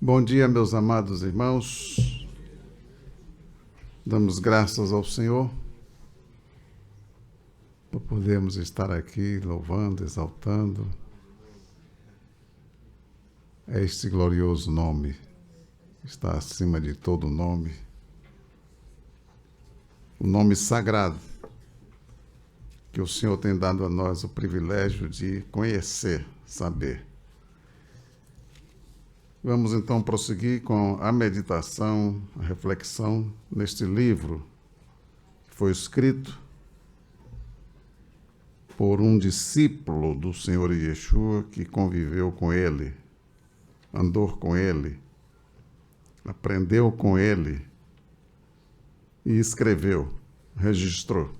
Bom dia, meus amados irmãos. Damos graças ao Senhor por podermos estar aqui louvando, exaltando este glorioso nome que está acima de todo nome, o nome sagrado que o Senhor tem dado a nós o privilégio de conhecer, saber. Vamos então prosseguir com a meditação, a reflexão neste livro que foi escrito por um discípulo do Senhor Yeshua que conviveu com ele, andou com ele, aprendeu com ele e escreveu, registrou.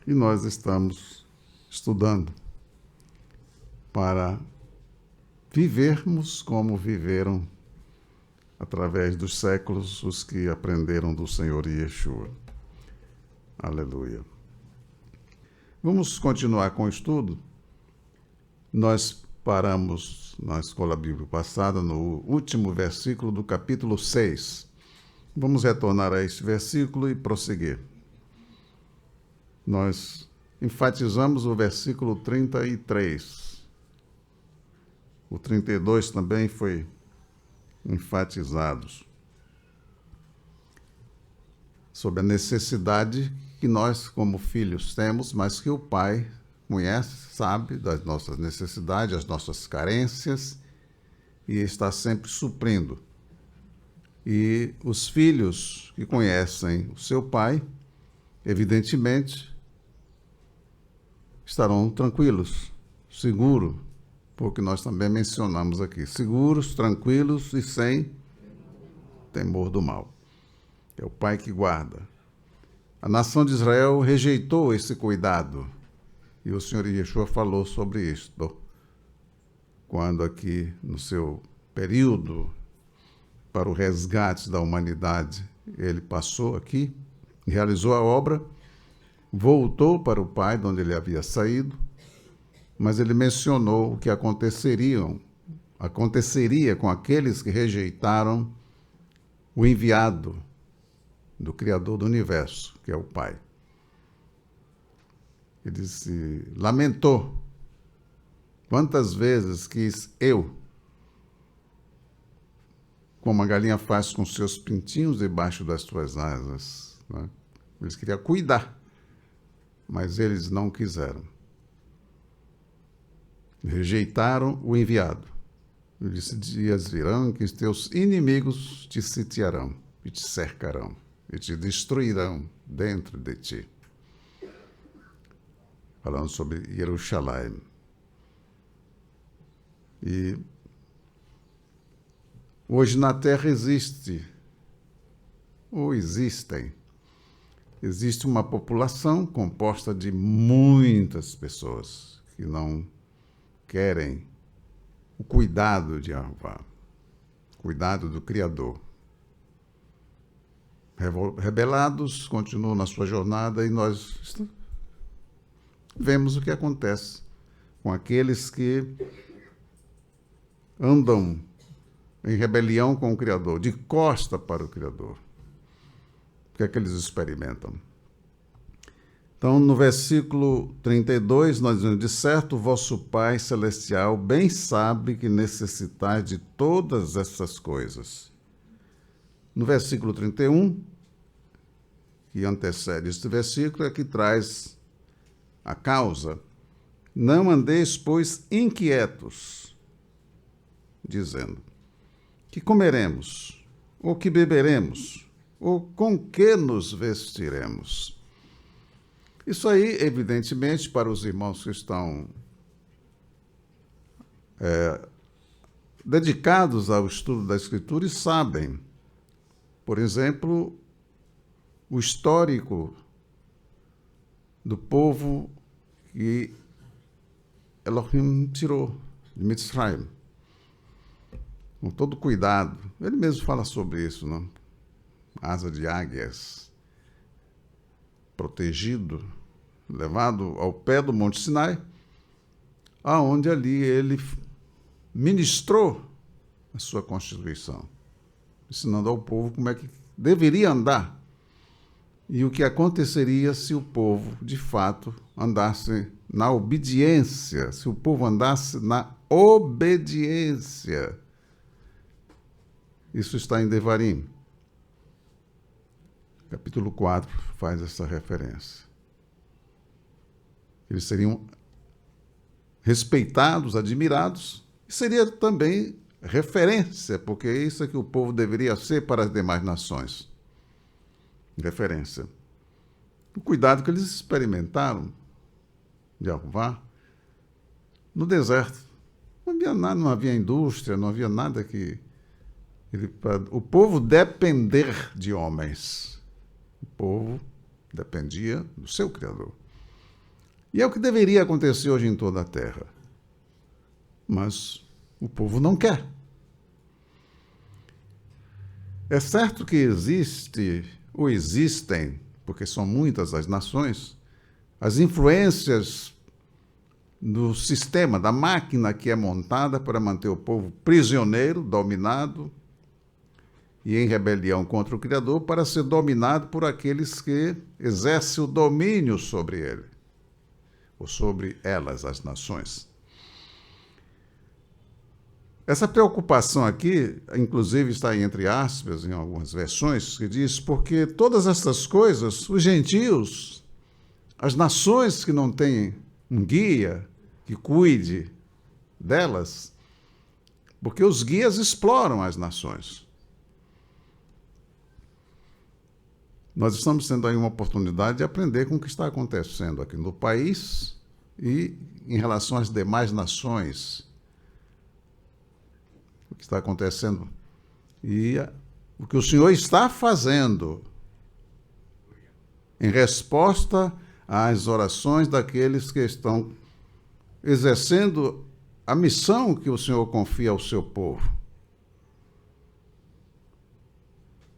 E nós estamos estudando para vivermos como viveram através dos séculos os que aprenderam do Senhor Yeshua. Aleluia. Vamos continuar com o estudo. Nós paramos na escola bíblica passada no último versículo do capítulo 6. Vamos retornar a este versículo e prosseguir. Nós enfatizamos o versículo 33. O 32 também foi enfatizado sobre a necessidade que nós, como filhos, temos, mas que o Pai conhece, sabe das nossas necessidades, as nossas carências e está sempre suprindo. E os filhos que conhecem o seu Pai, evidentemente, estarão tranquilos, seguros, porque nós também mencionamos aqui, seguros, tranquilos e sem temor do mal. É o Pai que guarda. A nação de Israel rejeitou esse cuidado, e o Senhor Yeshua falou sobre isto, quando aqui, no seu período para o resgate da humanidade, ele passou aqui, realizou a obra, voltou para o Pai, de onde ele havia saído, mas ele mencionou o que aconteceria com aqueles que rejeitaram o enviado do Criador do Universo, que é o Pai. Ele se lamentou. Quantas vezes quis eu, como a galinha faz com seus pintinhos debaixo das suas asas, né? Eles queriam cuidar, mas eles não quiseram. Rejeitaram o enviado. Ele disse: dias virão que os teus inimigos te sitiarão e te cercarão e te destruirão dentro de ti. Falando sobre Jerusalém. E hoje na Terra existe uma população composta de muitas pessoas que não querem o cuidado de Jeová, cuidado do Criador. Rebelados, continuam na sua jornada e nós vemos o que acontece com aqueles que andam em rebelião com o Criador, de costa para o Criador. O que é que eles experimentam? Então, no versículo 32, nós dizemos: de certo, vosso Pai Celestial bem sabe que necessitais de todas essas coisas. No versículo 31, que antecede este versículo, é que traz a causa. Não andeis, pois, inquietos, dizendo: que comeremos, ou que beberemos, ou com que nos vestiremos. Isso aí, evidentemente, para os irmãos que estão dedicados ao estudo da Escritura e sabem, por exemplo, o histórico do povo que Elohim tirou de Mitzrayim, com todo cuidado. Ele mesmo fala sobre isso, não? Asa de águias, protegido, levado ao pé do Monte Sinai, aonde ali ele ministrou a sua Constituição, ensinando ao povo como é que deveria andar e o que aconteceria se o povo, de fato, andasse na obediência, se o povo andasse na obediência. Isso está em Devarim. Capítulo 4 faz essa referência. Eles seriam respeitados, admirados, e seria também referência, porque isso é que o povo deveria ser para as demais nações. Referência. O cuidado que eles experimentaram de Jeová no deserto. Não havia nada, não havia indústria, não havia nada que... o povo depender de homens. O povo dependia do seu Criador. E é o que deveria acontecer hoje em toda a terra. Mas o povo não quer. É certo que existe, ou existem, porque são muitas as nações, as influências do sistema, da máquina que é montada para manter o povo prisioneiro, dominado, e em rebelião contra o Criador, para ser dominado por aqueles que exercem o domínio sobre ele, ou sobre elas, as nações. Essa preocupação aqui, inclusive, está entre aspas em algumas versões, que diz, porque todas essas coisas, os gentios, as nações que não têm um guia que cuide delas, porque os guias exploram as nações. Nós estamos tendo aí uma oportunidade de aprender com o que está acontecendo aqui no país e em relação às demais nações. O que está acontecendo e o que o Senhor está fazendo em resposta às orações daqueles que estão exercendo a missão que o Senhor confia ao seu povo.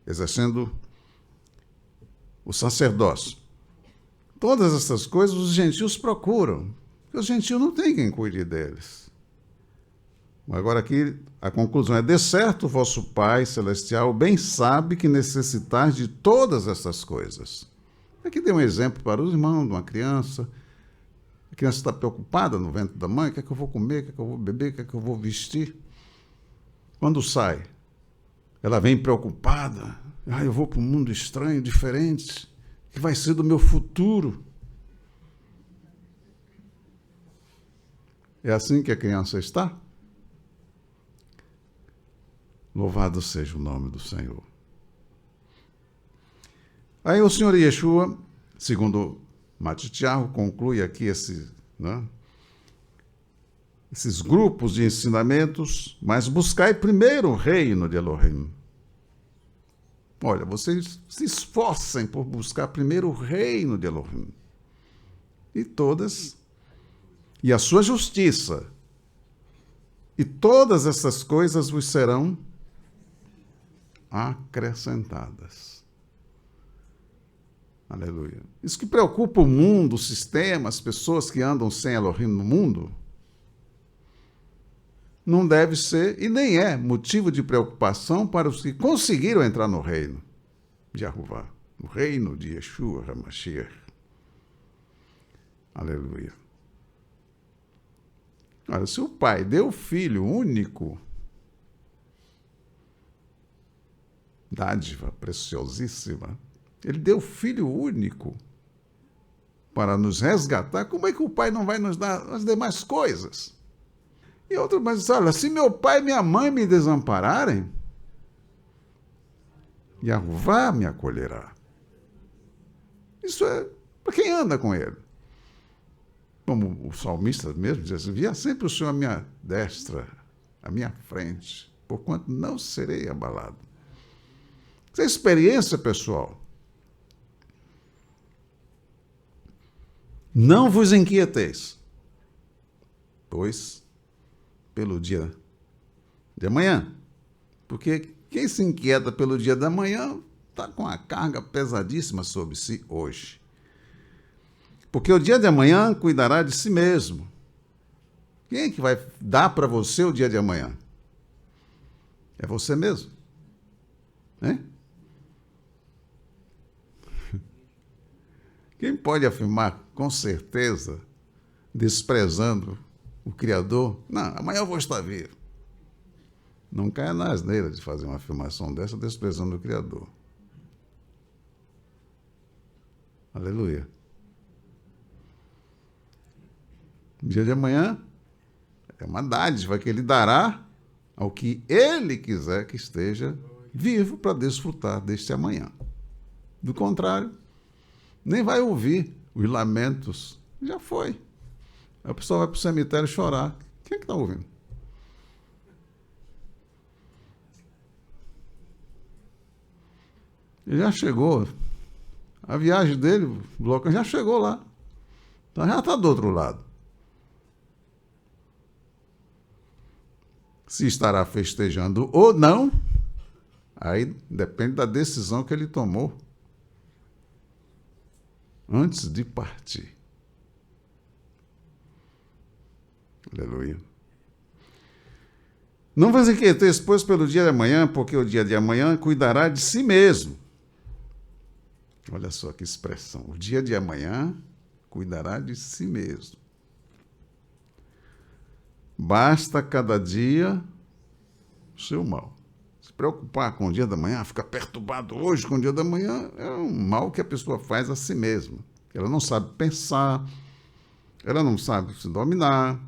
Exercendo o sacerdócio. Todas essas coisas os gentios procuram, porque os gentios não têm quem cuide deles. Agora aqui a conclusão é: de certo o vosso Pai Celestial bem sabe que necessitais de todas essas coisas. Aqui dei um exemplo para os irmãos de uma criança. A criança está preocupada no ventre da mãe: o que é que eu vou comer, o que é que eu vou beber, o que é que eu vou vestir. Quando sai, ela vem preocupada: eu vou para um mundo estranho, diferente, que vai ser do meu futuro. É assim que a criança está? Louvado seja o nome do Senhor. Aí o Senhor Yeshua, segundo Matitiahu, conclui aqui esses grupos de ensinamentos, mas buscai primeiro o reino de Elohim. Olha, vocês se esforcem por buscar primeiro o reino de Elohim. E a sua justiça. E todas essas coisas vos serão acrescentadas. Aleluia. Isso que preocupa o mundo, o sistema, as pessoas que andam sem Elohim no mundo, não deve ser e nem é motivo de preocupação para os que conseguiram entrar no reino de Jeová, no reino de Yeshua HaMashiach. Aleluia. Olha, se o Pai deu o Filho único, dádiva preciosíssima, ele deu o Filho único para nos resgatar, como é que o Pai não vai nos dar as demais coisas? E outro, mas olha, se meu pai e minha mãe me desampararem, Jeová me acolherá. Isso é para quem anda com ele. Como o salmista mesmo diz assim: via sempre o Senhor à minha destra, à minha frente, porquanto não serei abalado. Isso é experiência pessoal. Não vos inquieteis, pois pelo dia de amanhã. Porque quem se inquieta pelo dia da manhã está com a carga pesadíssima sobre si hoje. Porque o dia de amanhã cuidará de si mesmo. Quem é que vai dar para você o dia de amanhã? É você mesmo. Hein? Quem pode afirmar com certeza, desprezando o Criador, não, amanhã eu vou estar vivo. Não caia na asneira de fazer uma afirmação dessa desprezando o Criador. Aleluia. O dia de amanhã é uma dádiva que Ele dará ao que Ele quiser que esteja vivo para desfrutar deste amanhã. Do contrário, nem vai ouvir os lamentos. Já foi. A pessoa vai para o cemitério chorar. Quem é que está ouvindo? Ele já chegou. A viagem dele, o bloco, já chegou lá. Então já está do outro lado. Se estará festejando ou não, aí depende da decisão que ele tomou antes de partir. Aleluia. Não vos inquieteis, pois, pelo dia de amanhã, porque o dia de amanhã cuidará de si mesmo. Olha só que expressão. O dia de amanhã cuidará de si mesmo. Basta cada dia o seu mal. Se preocupar com o dia da manhã, ficar perturbado hoje com o dia da manhã, é um mal que a pessoa faz a si mesma. Ela não sabe pensar, ela não sabe se dominar,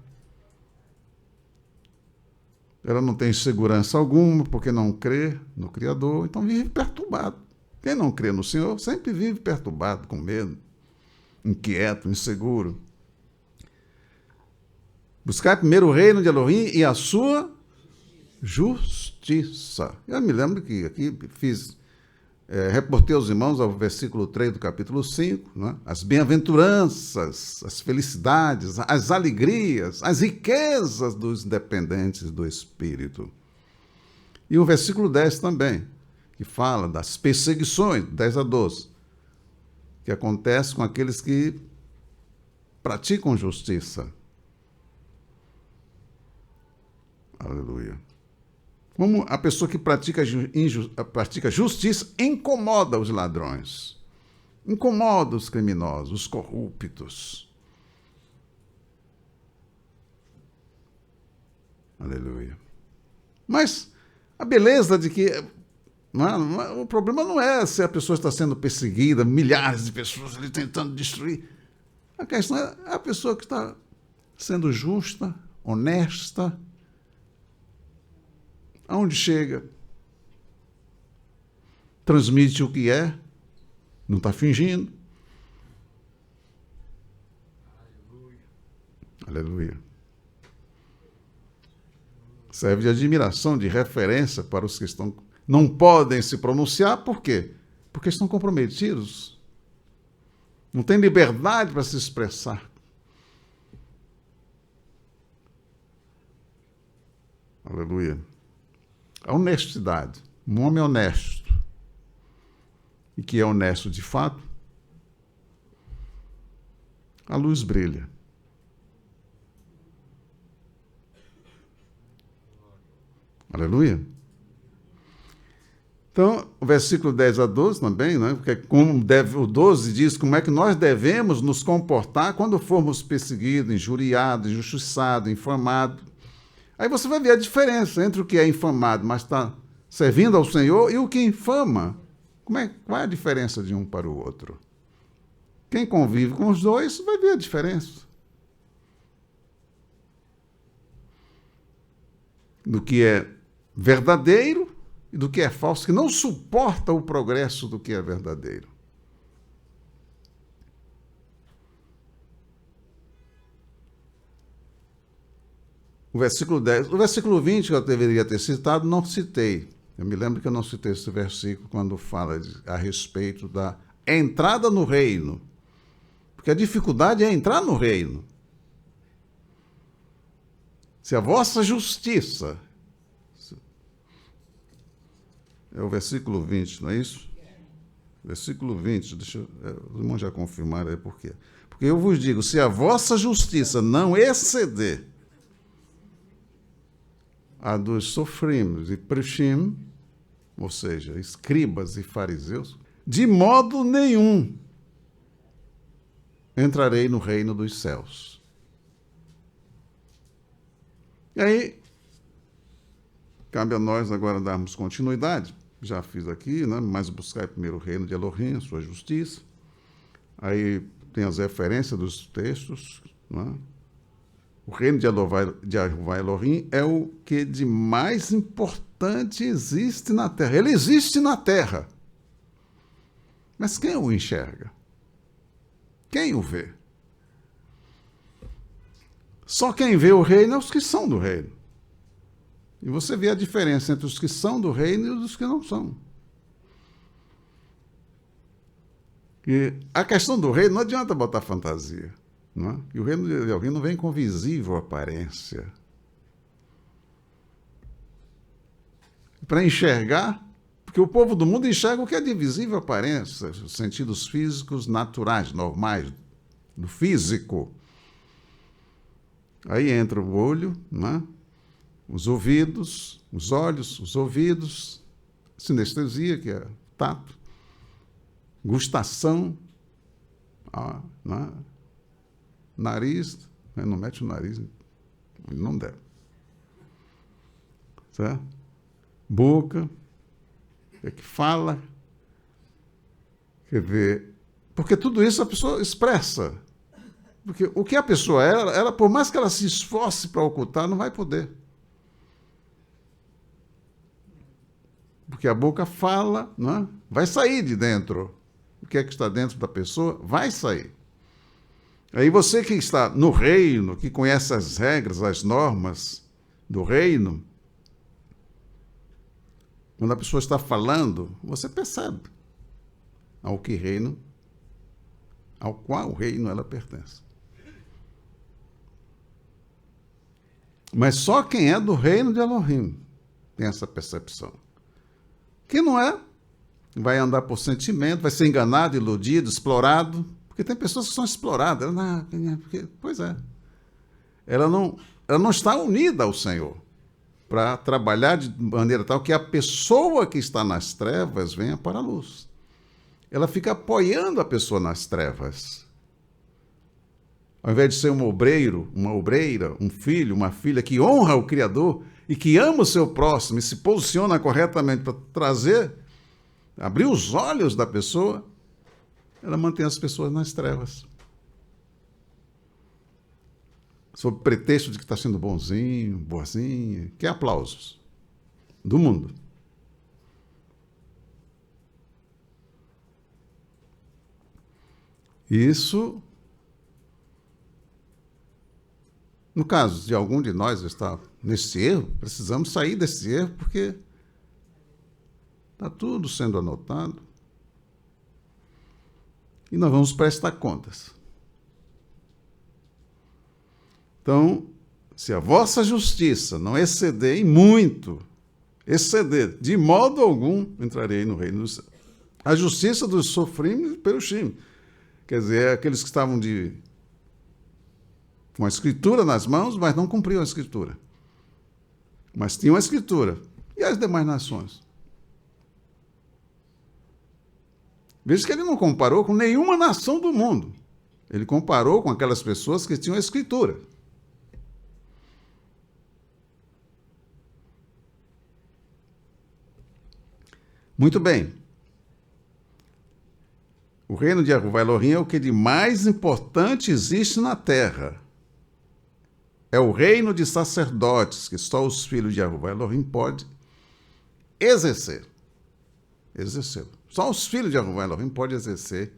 ela não tem segurança alguma, porque não crê no Criador, então vive perturbado. Quem não crê no Senhor sempre vive perturbado, com medo, inquieto, inseguro. Buscar primeiro o reino de Elohim e a sua justiça. Eu me lembro que aqui reportei aos irmãos ao versículo 3 do capítulo 5, né? As bem-aventuranças, as felicidades, as alegrias, as riquezas dos dependentes do Espírito. E o versículo 10 também, que fala das perseguições, 10 a 12, que acontece com aqueles que praticam justiça. Aleluia. Como a pessoa que pratica justiça incomoda os ladrões, incomoda os criminosos, os corruptos. Aleluia. Mas a beleza de que o problema não é se a pessoa está sendo perseguida, milhares de pessoas ali tentando destruir. A questão é a pessoa que está sendo justa, honesta, aonde chega, transmite o que é, não está fingindo. Aleluia. Serve de admiração, de referência para os que não podem se pronunciar. Por quê? Porque estão comprometidos. Não tem liberdade para se expressar. Aleluia. A honestidade. Um homem honesto, e que é honesto de fato, a luz brilha. Aleluia. Então, o versículo 10 a 12 também, né? Porque o 12 diz como é que nós devemos nos comportar quando formos perseguidos, injuriados, injustiçados, infamados. Aí você vai ver a diferença entre o que é infamado, mas está servindo ao Senhor, e o que infama. Qual é a diferença de um para o outro? Quem convive com os dois vai ver a diferença. Do que é verdadeiro e do que é falso, que não suporta o progresso do que é verdadeiro. O versículo 10, o versículo 20, que eu deveria ter citado, não citei. Eu me lembro que eu não citei esse versículo quando fala a respeito da entrada no reino. Porque a dificuldade é entrar no reino. Se a vossa justiça... É o versículo 20, não é isso? Versículo 20, os irmãos já confirmaram aí por quê. Porque eu vos digo, se a vossa justiça não exceder a dos sofrimos e Perushim, ou seja, escribas e fariseus, de modo nenhum entrarei no reino dos céus. E aí, cabe a nós agora darmos continuidade. Já fiz aqui, né? Mas buscar primeiro o reino de Elohim, a sua justiça. Aí tem as referências dos textos, né? O reino de Yahuwah Elohim é o que de mais importante existe na Terra. Ele existe na Terra. Mas quem o enxerga? Quem o vê? Só quem vê o reino é os que são do reino. E você vê a diferença entre os que são do reino e os que não são. E a questão do reino não adianta botar fantasia. Não é? E o reino de alguém não vem com visível aparência. Para enxergar, porque o povo do mundo enxerga o que é de visível aparência, os sentidos físicos naturais, normais, do físico. Aí entra o olho, né? Os ouvidos, os olhos, os ouvidos, sinestesia, que é tato, gustação, né? Nariz, não mete o nariz, não deve. Certo? Boca, é que fala, quer ver, porque tudo isso a pessoa expressa. Porque o que a pessoa é, ela, por mais que ela se esforce para ocultar, não vai poder. Porque a boca fala, não é? Vai sair de dentro. O que é que está dentro da pessoa vai sair. Aí você que está no reino, que conhece as regras, as normas do reino, quando a pessoa está falando, você percebe ao qual reino ela pertence. Mas só quem é do reino de Elohim tem essa percepção. Quem não é, vai andar por sentimento, vai ser enganado, iludido, explorado. Porque tem pessoas que são exploradas. Pois é. Ela não está unida ao Senhor para trabalhar de maneira tal que a pessoa que está nas trevas venha para a luz. Ela fica apoiando a pessoa nas trevas. Ao invés de ser um obreiro, uma obreira, um filho, uma filha que honra o Criador e que ama o seu próximo e se posiciona corretamente para trazer, abrir os olhos da pessoa, ela mantém as pessoas nas trevas. Sob pretexto de que está sendo bonzinho, boazinha, quer aplausos do mundo. Isso, no caso de algum de nós estar nesse erro, precisamos sair desse erro porque está tudo sendo anotado e nós vamos prestar contas. Então, se a vossa justiça não exceder em muito, de modo algum entrarei no reino dos céus. A justiça dos sofrimos pelo Shim. Quer dizer, é aqueles que estavam com a escritura nas mãos, mas não cumpriam a escritura. Mas tinham a escritura. E as demais nações? Veja que ele não comparou com nenhuma nação do mundo. Ele comparou com aquelas pessoas que tinham a escritura. Muito bem. O reino de Yahuwah Elohim é o que de mais importante existe na terra. É o reino de sacerdotes que só os filhos de Yahuwah Elohim podem exercer. Só os filhos de Yahuwah Elohim podem exercer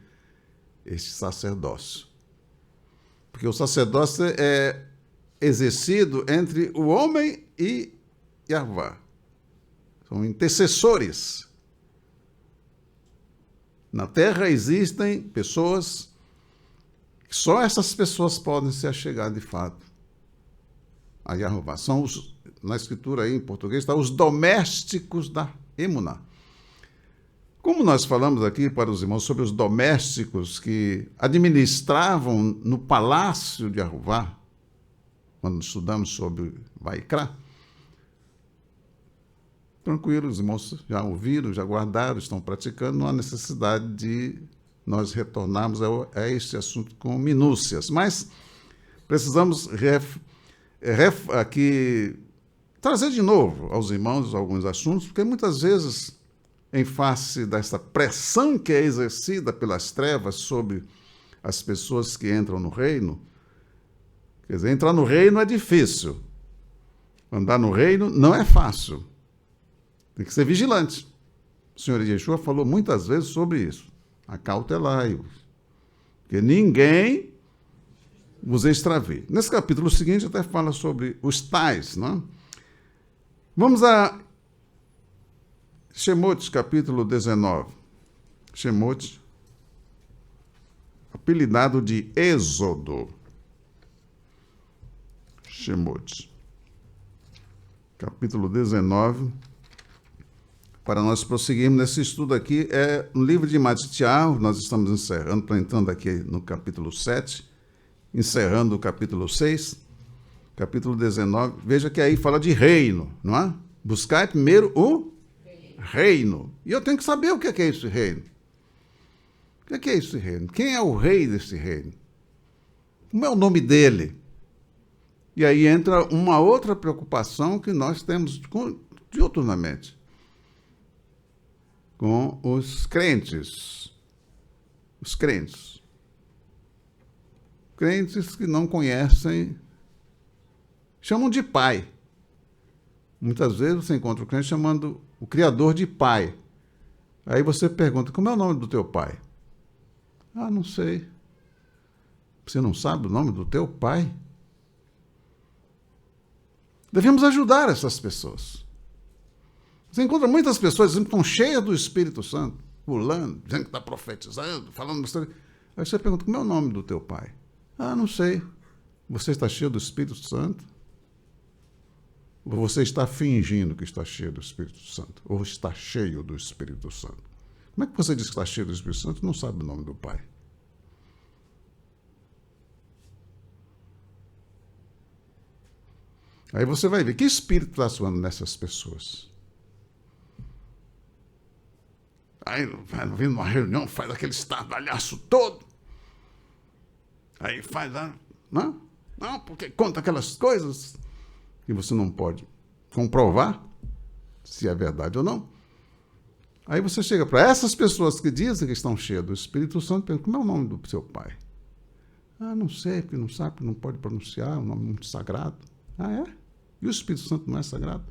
este sacerdócio. Porque o sacerdócio é exercido entre o homem e Yahuwah. São intercessores. Na terra existem pessoas que só essas pessoas podem se achegar de fato a Yahuwah. São na escritura aí em português está os domésticos da Emuná. Como nós falamos aqui para os irmãos sobre os domésticos que administravam no palácio de Yahuwah, quando estudamos sobre Vaikra, Tranquilo, os irmãos já ouviram, já guardaram, estão praticando, não há necessidade de nós retornarmos a este assunto com minúcias. Mas precisamos aqui trazer de novo aos irmãos alguns assuntos, porque muitas vezes, em face dessa pressão que é exercida pelas trevas sobre as pessoas que entram no reino, quer dizer, entrar no reino é difícil, andar no reino não é fácil, tem que ser vigilante. O Senhor Yeshua falou muitas vezes sobre isso, acautelai-vos, que ninguém vos extravie. Nesse capítulo seguinte até fala sobre os tais, não? Vamos a Shemot, capítulo 19. Shemot, apelidado de Êxodo. Shemot, capítulo 19. Para nós prosseguirmos nesse estudo aqui, é um livro de Matitiahu, nós estamos entrando aqui no capítulo 7, encerrando o capítulo 6, capítulo 19. Veja que aí fala de reino, não é? Buscar primeiro o reino. E eu tenho que saber o que é esse reino. O que é esse reino? Quem é o rei desse reino? Como é o nome dele? E aí entra uma outra preocupação que nós temos diuturnamente com os crentes. Os crentes. Crentes que não conhecem, chamam de pai. Muitas vezes você encontra o crente chamando o Criador de pai. Aí você pergunta, como é o nome do teu pai? Ah, não sei. Você não sabe o nome do teu pai? Devemos ajudar essas pessoas. Você encontra muitas pessoas que estão cheias do Espírito Santo, pulando, dizendo que está profetizando, falando bastante. Aí você pergunta, como é o nome do teu pai? Ah, não sei. Você está cheio do Espírito Santo? Ou você está fingindo que está cheio do Espírito Santo? Ou está cheio do Espírito Santo? Como é que você diz que está cheio do Espírito Santo e não sabe o nome do Pai? Aí você vai ver que espírito está atuando nessas pessoas. Aí vai numa reunião, faz aquele estardalhaço todo. Aí faz, não, porque conta aquelas coisas que você não pode comprovar se é verdade ou não. Aí você chega para essas pessoas que dizem que estão cheias do Espírito Santo e pergunta, como é o nome do seu pai? Ah, não sei, porque não sabe, porque não pode pronunciar, é um nome muito sagrado. Ah, é? E o Espírito Santo não é sagrado?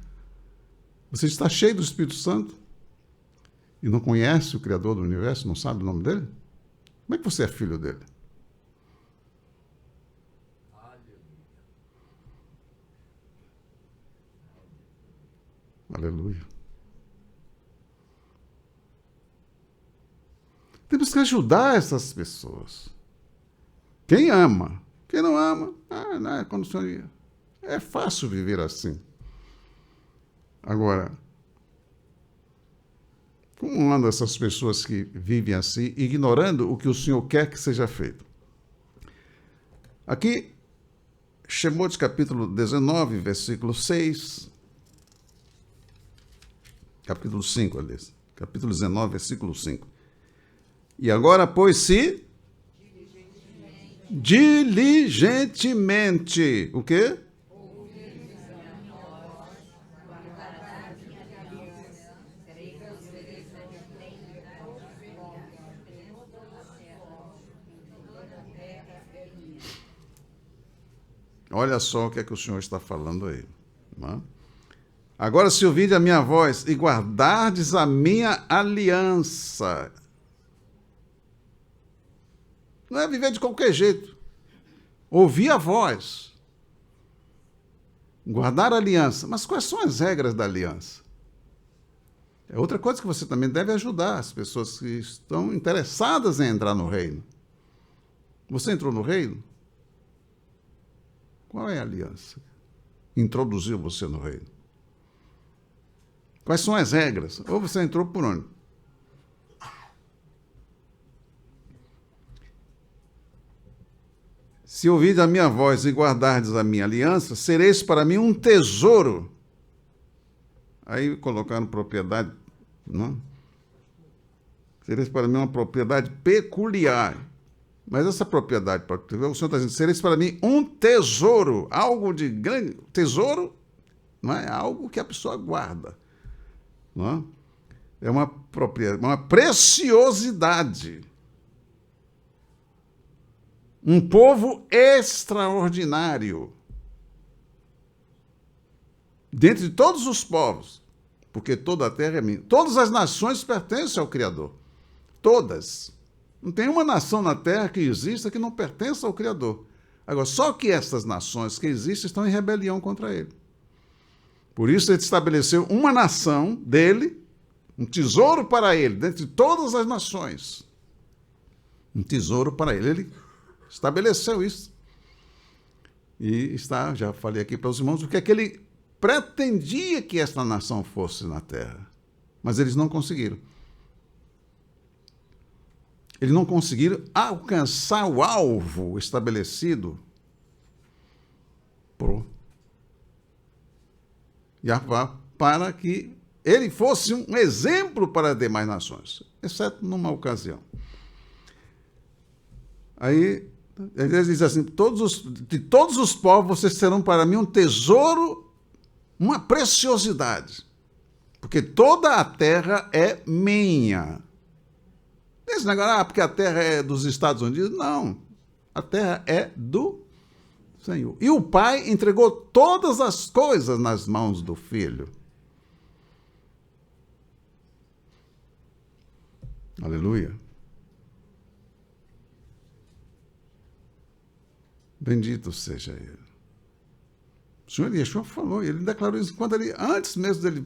Você está cheio do Espírito Santo e não conhece o Criador do Universo, não sabe o nome dele? Como é que você é filho dele? Aleluia. Temos que ajudar essas pessoas. Quem ama? Quem não ama? Não é condição. É fácil viver assim. Agora, como andam essas pessoas que vivem assim, ignorando o que o Senhor quer que seja feito? Aqui, Shemot capítulo 19, versículo 6. Capítulo 5, aliás. Capítulo 19, versículo 5. E agora, pois, se diligentemente. O quê? Olha só o que é que o Senhor está falando aí. Não é? Agora, se ouvirdes a minha voz e guardardes a minha aliança. Não é viver de qualquer jeito. Ouvir a voz. Guardar a aliança. Mas quais são as regras da aliança? É outra coisa que você também deve ajudar as pessoas que estão interessadas em entrar no reino. Você entrou no reino? Qual é a aliança? Introduziu você no reino. Quais são as regras? Ou você entrou por onde? Se ouvirdes a minha voz e guardardes a minha aliança, sereis para mim um tesouro Aí colocaram propriedade, não? Seria para mim uma propriedade peculiar. Mas essa propriedade, o Senhor está dizendo, seria para mim um tesouro, algo de grande. Tesouro não é algo que a pessoa guarda. Não é? É uma propriedade, uma preciosidade. Um povo extraordinário. Dentre todos os povos, porque toda a terra é minha. Todas as nações pertencem ao Criador. Todas. Não tem uma nação na terra que exista que não pertença ao Criador. Agora, só que essas nações que existem estão em rebelião contra ele. Por isso, ele estabeleceu uma nação dele, um tesouro para ele, dentre todas as nações. Um tesouro para ele. Ele estabeleceu isso. E está, já falei aqui para os irmãos, o que é que ele pretendia que esta nação fosse na terra. Mas eles não conseguiram. Eles não conseguiram alcançar o alvo estabelecido por Yahvá para que ele fosse um exemplo para as demais nações, exceto numa ocasião. Aí, ele diz assim, de todos os povos vocês serão para mim um tesouro, uma preciosidade, porque toda a terra é minha. Esse negócio, porque a terra é dos Estados Unidos, não. A terra é do Senhor. E o Pai entregou todas as coisas nas mãos do Filho. Aleluia. Bendito seja Ele. O Senhor Yeshua falou, ele declarou isso quando ele, antes mesmo dele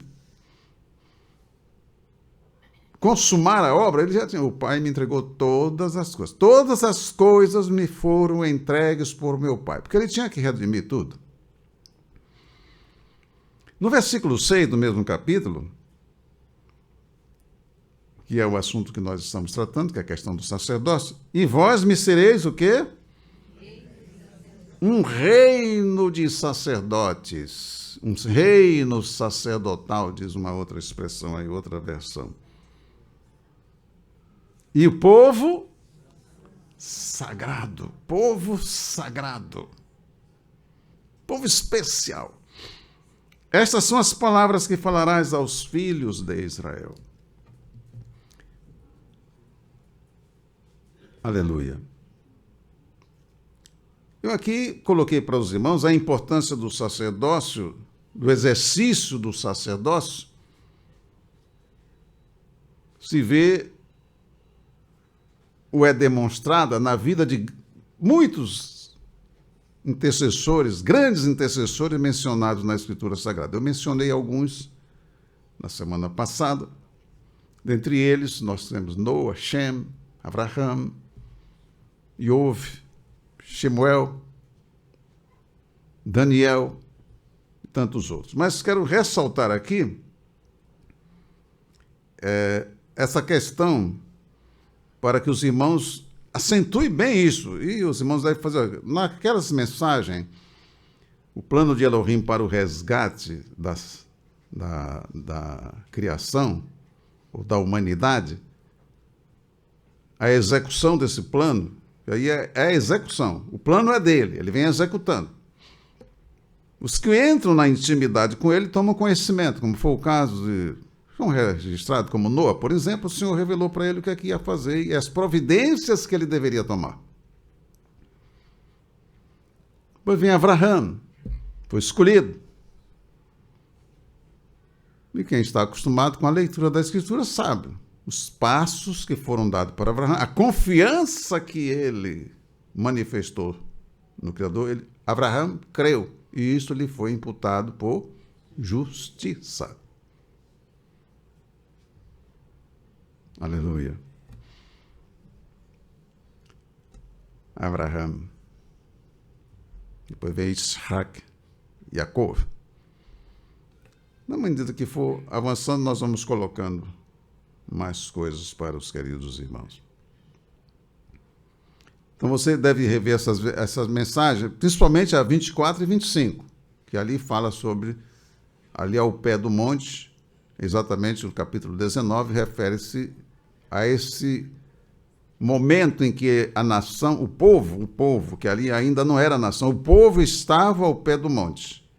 consumar a obra, ele já tinha, o Pai me entregou todas as coisas. Todas as coisas me foram entregues por meu Pai, porque ele tinha que redimir tudo. No versículo 6 do mesmo capítulo, que é o assunto que nós estamos tratando, que é a questão do sacerdócio, e vós me sereis o quê? Um reino de sacerdotes, um reino sacerdotal, diz uma outra expressão aí, outra versão. E o povo sagrado, povo especial. Estas são as palavras que falarás aos filhos de Israel. Aleluia. Eu aqui coloquei para os irmãos a importância do sacerdócio, do exercício do sacerdócio. Se vê ou é demonstrada na vida de muitos intercessores, grandes intercessores mencionados na Escritura Sagrada. Eu mencionei alguns na semana passada. Dentre eles, nós temos Noa, Shem, Abraham, Iov, Shemuel, Daniel e tantos outros. Mas quero ressaltar aqui essa questão para que os irmãos acentuem bem isso. E os irmãos devem fazer. Naquelas mensagens, o plano de Elohim para o resgate da criação, ou da humanidade, a execução desse plano, aí é a execução. O plano é dele, ele vem executando. Os que entram na intimidade com ele tomam conhecimento, como foi o caso de João registrado como Noa, por exemplo, o Senhor revelou para ele o que é que ia fazer e as providências que ele deveria tomar. Depois vem Abraham, foi escolhido. E quem está acostumado com a leitura da Escritura sabe os passos que foram dados para Abraham, a confiança que ele manifestou no Criador. Abraham creu, e isso lhe foi imputado por justiça. Aleluia. Abraham. Depois veio Isaac, Jacob. Na medida que for avançando, nós vamos colocando mais coisas para os queridos irmãos. Então você deve rever essas mensagens, principalmente a 24 e 25, que ali fala sobre ali ao pé do monte, exatamente no capítulo 19, refere-se a esse momento em que a nação, o povo, que ali ainda não era nação, o povo estava ao pé do monte.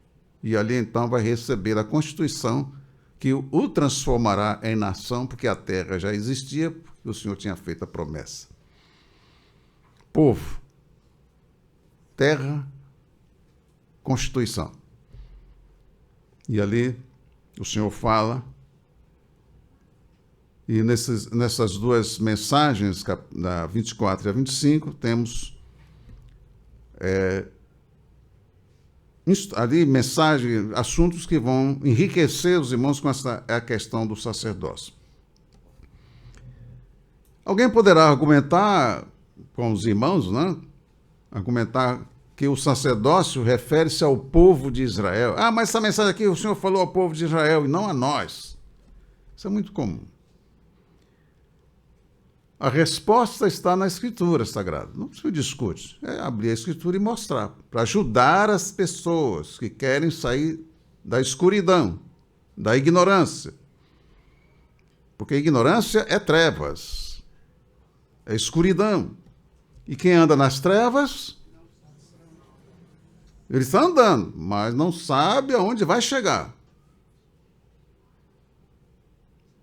E ali então vai receber a Constituição que o transformará em nação, porque a terra já existia, porque o Senhor tinha feito a promessa. Povo, terra, Constituição. E ali o Senhor fala, e nessas duas mensagens, da 24 e a 25, temos ali mensagens, assuntos que vão enriquecer os irmãos com a questão do sacerdócio. Alguém poderá argumentar com os irmãos, né? Argumentar que o sacerdócio refere-se ao povo de Israel. Ah, mas essa mensagem aqui o Senhor falou ao povo de Israel e não a nós. Isso é muito comum. A resposta está na Escritura Sagrada. Não se discute. É abrir a Escritura e mostrar, para ajudar as pessoas que querem sair da escuridão, da ignorância. Porque a ignorância é trevas, é escuridão. E quem anda nas trevas, ele está andando, mas não sabe aonde vai chegar.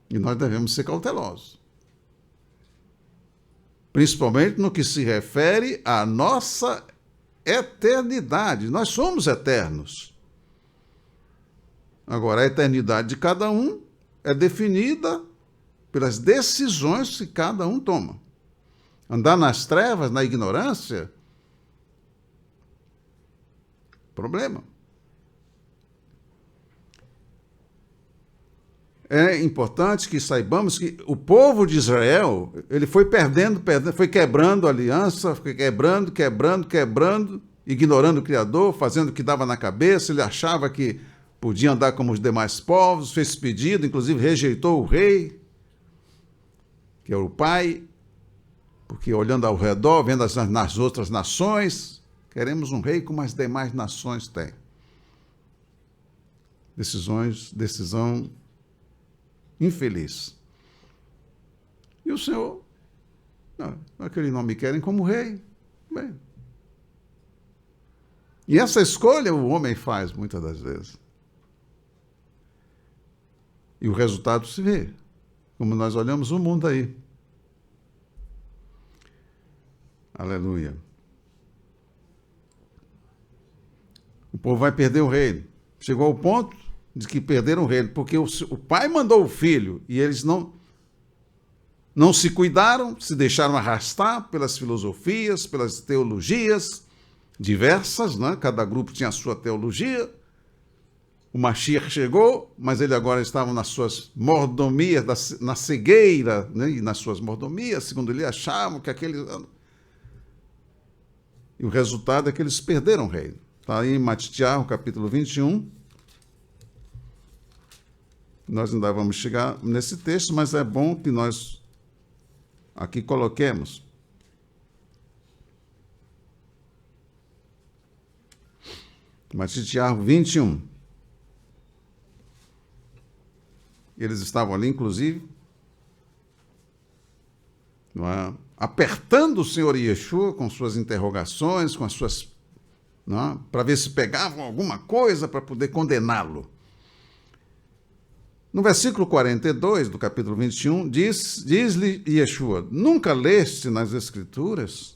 E nós devemos ser cautelosos. Principalmente no que se refere à nossa eternidade. Nós somos eternos. Agora, a eternidade de cada um é definida pelas decisões que cada um toma. Andar nas trevas, na ignorância, problema. É importante que saibamos que o povo de Israel, ele foi perdendo, foi quebrando a aliança, foi quebrando, ignorando o Criador, fazendo o que dava na cabeça. Ele achava que podia andar como os demais povos, fez pedido, inclusive rejeitou o rei, que é o pai, porque olhando ao redor, vendo nas outras nações, queremos um rei como as demais nações têm. Decisão infeliz. E o Senhor, não, aqueles não me querem como rei. Bem. E essa escolha o homem faz muitas das vezes. E o resultado se vê, como nós olhamos o mundo aí. Aleluia. O povo vai perder o reino. Chegou ao ponto de que perderam o reino, porque o pai mandou o filho e eles não se cuidaram, se deixaram arrastar pelas filosofias, pelas teologias diversas, né? Cada grupo tinha a sua teologia. O Mashiach chegou, mas ele agora estava nas suas mordomias, na cegueira, né? E nas suas mordomias, segundo ele achavam que aqueles... E o resultado é que eles perderam o reino. Está aí em Matitiahu, capítulo 21. Nós ainda vamos chegar nesse texto, mas é bom que nós aqui coloquemos. Matitiahu 21. Eles estavam ali, inclusive, apertando o Senhor Yeshua com suas interrogações, com as suas... para ver se pegavam alguma coisa para poder condená-lo. No versículo 42 do capítulo 21, diz-lhe Yeshua: nunca leste nas Escrituras?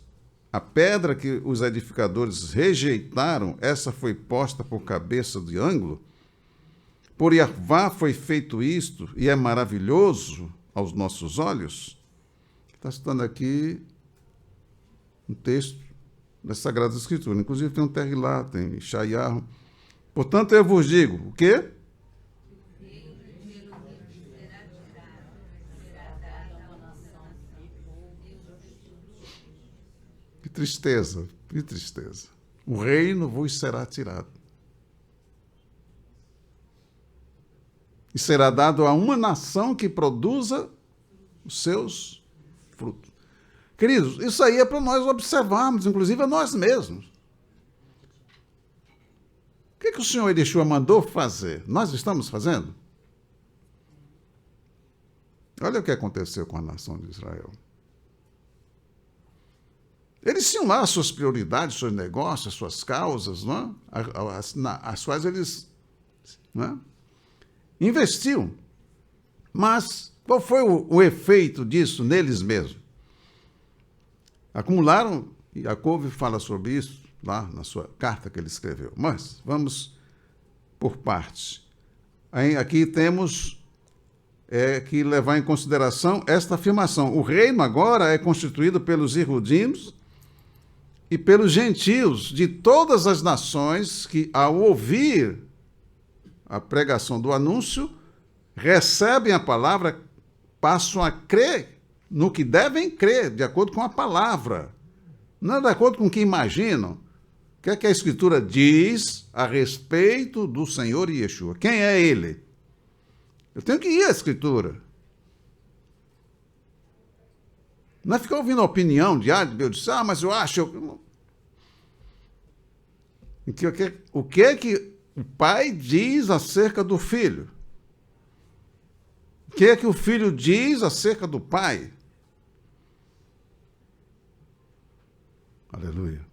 A pedra que os edificadores rejeitaram, essa foi posta por cabeça de ângulo? Por Yahvá foi feito isto, e é maravilhoso aos nossos olhos? Está citando aqui um texto das Sagradas Escrituras. Inclusive tem um Terrilá, tem Shaiahu. Portanto, eu vos digo, o quê? Que tristeza, que tristeza. O reino vos será tirado. E será dado a uma nação que produza os seus frutos. Queridos, isso aí é para nós observarmos, inclusive a nós mesmos. O que o Senhor Yeshua mandou fazer? Nós estamos fazendo? Olha o que aconteceu com a nação de Israel. Eles tinham lá as suas prioridades, seus negócios, suas causas, não é? As quais eles, não é? Investiam. Mas qual foi o efeito disso neles mesmos? Acumularam, e Jacob fala sobre isso lá na sua carta que ele escreveu. Mas vamos por partes. Aqui temos que levar em consideração esta afirmação. O reino agora é constituído pelos irudinos e pelos gentios de todas as nações que, ao ouvir a pregação do anúncio, recebem a palavra, passam a crer no que devem crer, de acordo com a palavra, não é de acordo com o que imaginam. O que é que a Escritura diz a respeito do Senhor Yeshua? Quem é Ele? Eu tenho que ir à Escritura. Não é ficar ouvindo a opinião de eu disse, mas eu acho... O que é que o pai diz acerca do filho? O que é que o filho diz acerca do pai? Aleluia.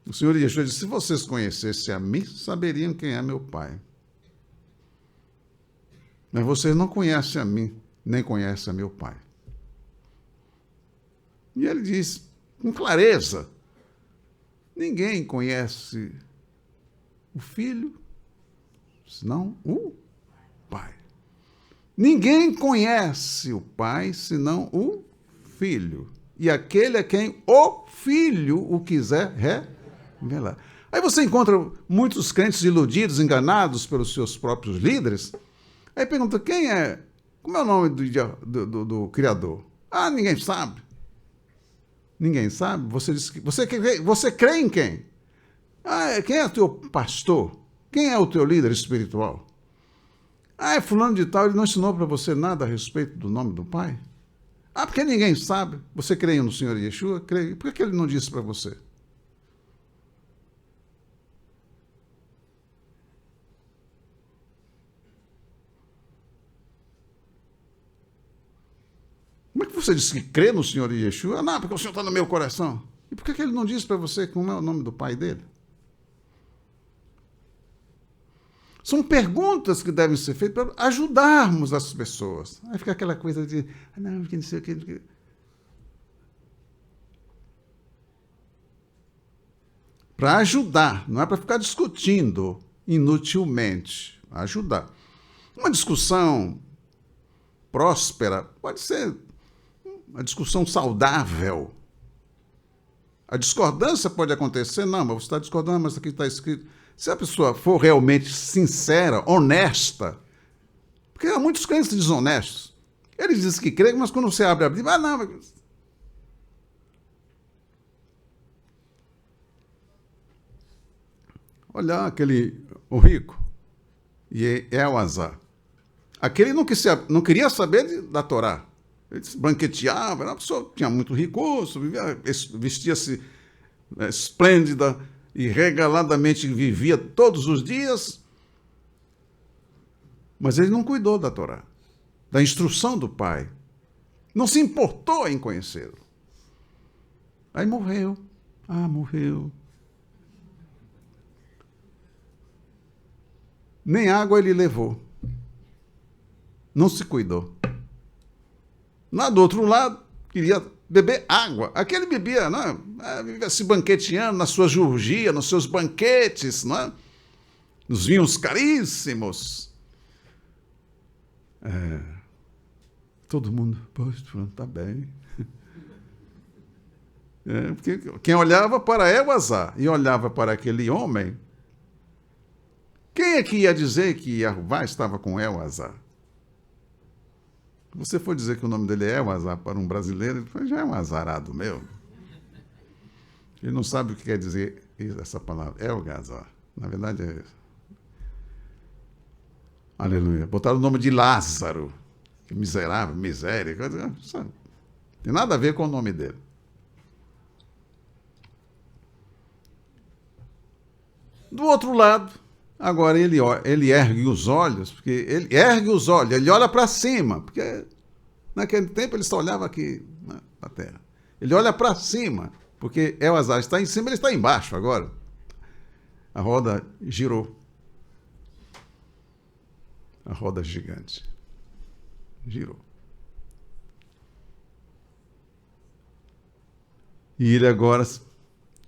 O Senhor Yeshua disse, se vocês conhecessem a mim, saberiam quem é meu pai. Mas vocês não conhecem a mim, nem conhecem a meu pai. E ele diz, com clareza, ninguém conhece o filho, senão o pai. Ninguém conhece o pai, senão o filho. E aquele a quem o filho o quiser revelar. Aí você encontra muitos crentes iludidos, enganados pelos seus próprios líderes. Aí pergunta, como é o nome do Criador? Ah, ninguém sabe. Ninguém sabe? Você diz que você crê em quem? Quem é o teu pastor? Quem é o teu líder espiritual? É fulano de tal, ele não ensinou para você nada a respeito do nome do Pai? Porque ninguém sabe. Você crê no Senhor Yeshua? Crê. Por que ele não disse para você? Como é que você disse que crê no Senhor Yeshua? Não, porque o Senhor está no meu coração. E por que ele não disse para você como é o nome do pai dele? São perguntas que devem ser feitas para ajudarmos as pessoas. Aí fica aquela coisa de, não, porque não sei o que. Para ajudar, não é para ficar discutindo inutilmente. Ajudar. Uma discussão próspera pode ser uma discussão saudável. A discordância pode acontecer, não, mas você está discordando, mas aqui está escrito. Se a pessoa for realmente sincera, honesta, porque há muitos crentes desonestos. Eles dizem que creem, mas quando você abre a Bíblia, não. Olha o rico, e Elazar. Aquele não queria saber da Torá. Ele se banqueteava, era uma pessoa que tinha muito recurso, vestia-se esplêndida e regaladamente vivia todos os dias, mas ele não cuidou da Torá, da instrução do pai. Não se importou em conhecê-lo. Aí morreu. Morreu. Nem água ele levou. Não se cuidou. Lá do outro lado, queria beber água. Aquele bebia, não é? Vivia se banqueteando na sua jurgia, nos seus banquetes, não é? Nos vinhos caríssimos. Todo mundo, poxa, está bem. Porque quem olhava para Elazar e olhava para aquele homem, quem é que ia dizer que Jeová estava com Elazar? Se você for dizer que o nome dele é Elazar para um brasileiro, ele já é um azarado meu. Ele não sabe o que quer dizer essa palavra, Elazar. Na verdade é... Aleluia. Botaram o nome de Lázaro. Que miserável, miséria. Sabe? Tem nada a ver com o nome dele. Do outro lado, agora ele ergue os olhos, porque ele ergue os olhos, ele olha para cima, porque naquele tempo ele só olhava aqui na terra. Ele olha para cima, porque Elazar está em cima, ele está embaixo agora. A roda girou. A roda gigante girou. E ele agora,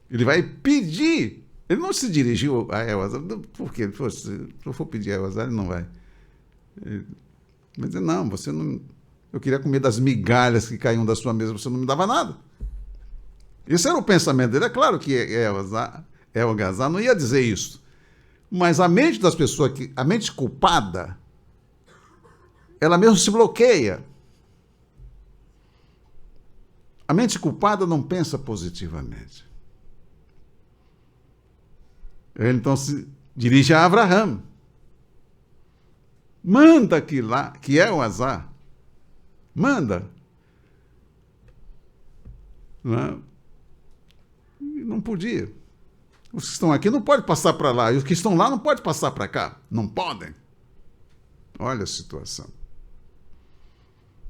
ele vai pedir. Ele não se dirigiu a Elazar, porque se eu for pedir a Elazar, ele não vai. Ele vai dizer, não, você não... Eu queria comer das migalhas que caíam da sua mesa, você não me dava nada. Esse era o pensamento dele. É claro que Elazar não ia dizer isso. Mas a mente das pessoas, a mente culpada, ela mesmo se bloqueia. A mente culpada não pensa positivamente. Ele então se dirige a Abraão. Manda que Elazar, manda. Não podia. Os que estão aqui não podem passar para lá, e os que estão lá não podem passar para cá. Não podem. Olha a situação.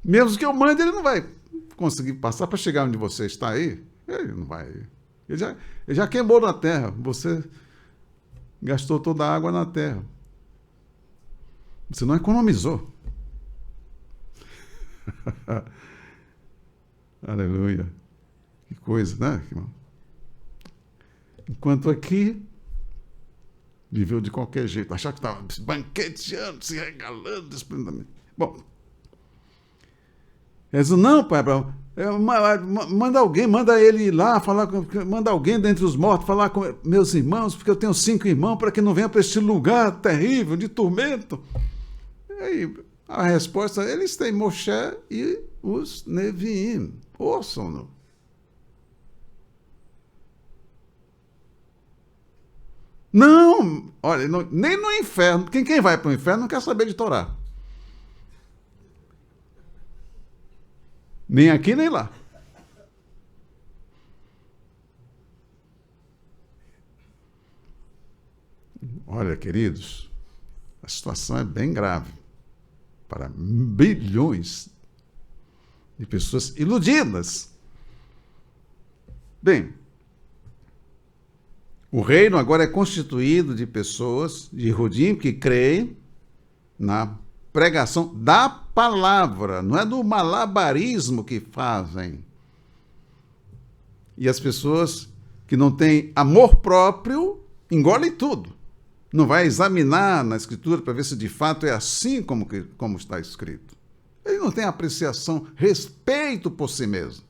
Mesmo que eu mande, ele não vai conseguir passar para chegar onde você está aí. Ele não vai. Ele já queimou na terra. Você gastou toda a água na terra. Você não economizou. Aleluia. Que coisa, né, irmão? Enquanto aqui, viveu de qualquer jeito. Achava que estava se banqueteando, se regalando, desprendamente. Bom, ele disse, não, pai Abraão, manda alguém, manda ele ir lá, manda alguém dentre os mortos, falar com meus irmãos, porque eu tenho 5 irmãos, para que não venha para este lugar terrível, de tormento. E aí, a resposta, eles têm Moshe e os Neviim. Ouçam-no. Não, olha, nem no inferno. Quem vai para o inferno não quer saber de Torá. Nem aqui, nem lá. Olha, queridos, a situação é bem grave para bilhões de pessoas iludidas. Bem, o reino agora é constituído de pessoas, de Rudim, que creem na pregação da palavra, não é do malabarismo que fazem. E as pessoas que não têm amor próprio engolem tudo. Não vai examinar na Escritura para ver se de fato é assim como está escrito. Ele não tem apreciação, respeito por si mesmo.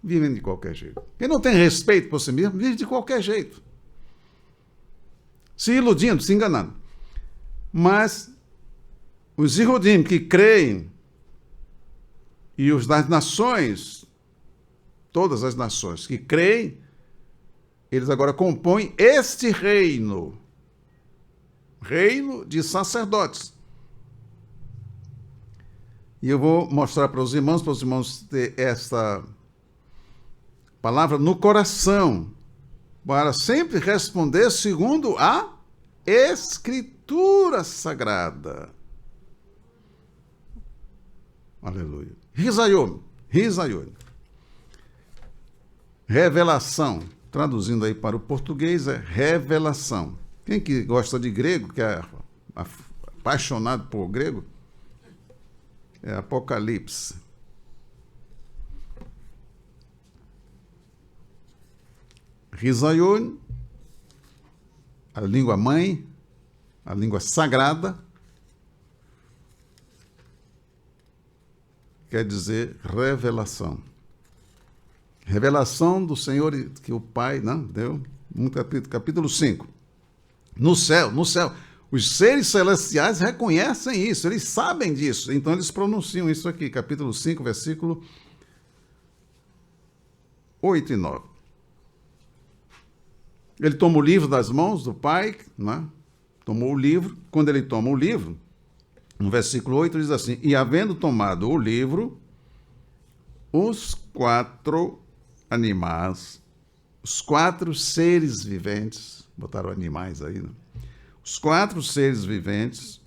Vivem de qualquer jeito. Quem não tem respeito por si mesmo, vive de qualquer jeito. Se iludindo, se enganando. Mas os Yehudim que creem, e os das nações, todas as nações que creem, eles agora compõem este reino de sacerdotes. E eu vou mostrar para os irmãos ter esta palavra no coração, para sempre responder segundo a Escritura Sagrada. Aleluia. Risaion. Revelação. Traduzindo aí para o português, é revelação. Quem que gosta de grego, que é apaixonado por grego, é Apocalipse. Risaion, a língua mãe, a língua sagrada, quer dizer revelação. Revelação do Senhor que o Pai deu, capítulo 5. No céu, os seres celestiais reconhecem isso, eles sabem disso, então eles pronunciam isso aqui, capítulo 5, versículo 8 e 9. Ele toma o livro das mãos do Pai, tomou o livro. Quando ele toma o livro, no versículo 8 diz assim, e havendo tomado o livro, os 4 animais, os 4 seres viventes, Botaram animais aí, né? Os 4 seres viventes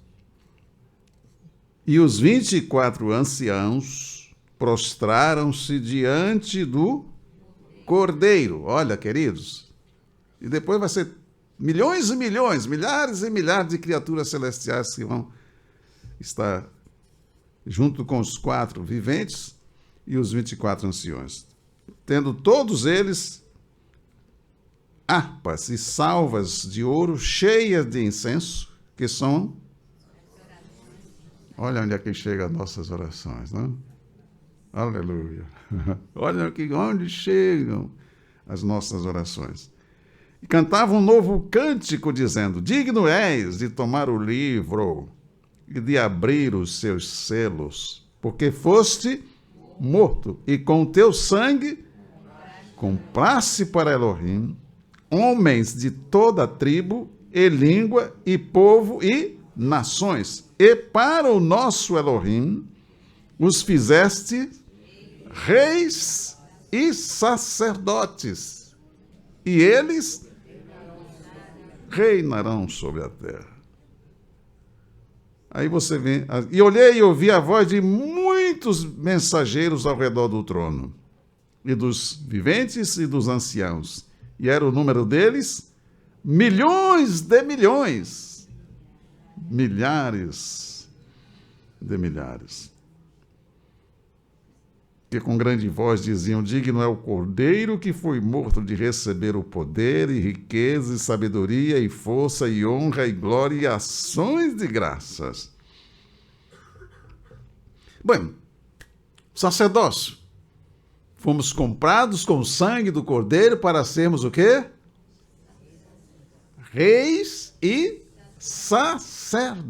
e os 24 anciãos prostraram-se diante do Cordeiro. Olha, queridos, e depois vai ser milhões e milhões, milhares e milhares de criaturas celestiais que vão estar junto com os 4 viventes e os 24 anciões, tendo todos eles harpas e salvas de ouro cheias de incenso, que são... Olha onde é que chegam as nossas orações, não? Aleluia. Olha aqui onde chegam as nossas orações. E cantavam um novo cântico, dizendo: digno és de tomar o livro e de abrir os seus selos, porque foste morto, e com teu sangue compraste para Elohim homens de toda tribo, e língua, e povo, e nações. E para o nosso Elohim os fizeste reis e sacerdotes, e eles reinarão sobre a terra. Aí você vê, e olhei e ouvi a voz de muitos mensageiros ao redor do trono, e dos viventes e dos anciãos, e era o número deles milhões de milhões, milhares de milhares, que com grande voz diziam: digno é o Cordeiro que foi morto de receber o poder e riqueza e sabedoria e força e honra e glória e ações de graças. Bom, sacerdócio. Fomos comprados com o sangue do Cordeiro para sermos o quê? Reis e sacerdotes.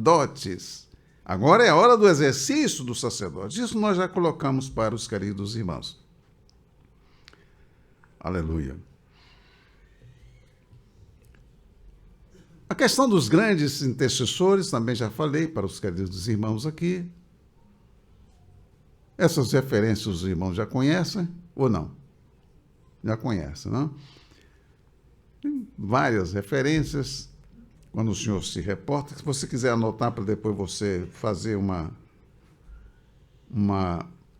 Agora é a hora do exercício do sacerdote. Isso nós já colocamos para os queridos irmãos. Aleluia. A questão dos grandes intercessores, também já falei para os queridos irmãos aqui. Essas referências os irmãos já conhecem ou não? Já conhecem, não? Tem várias referências. Quando o senhor se reporta, se você quiser anotar para depois você fazer uma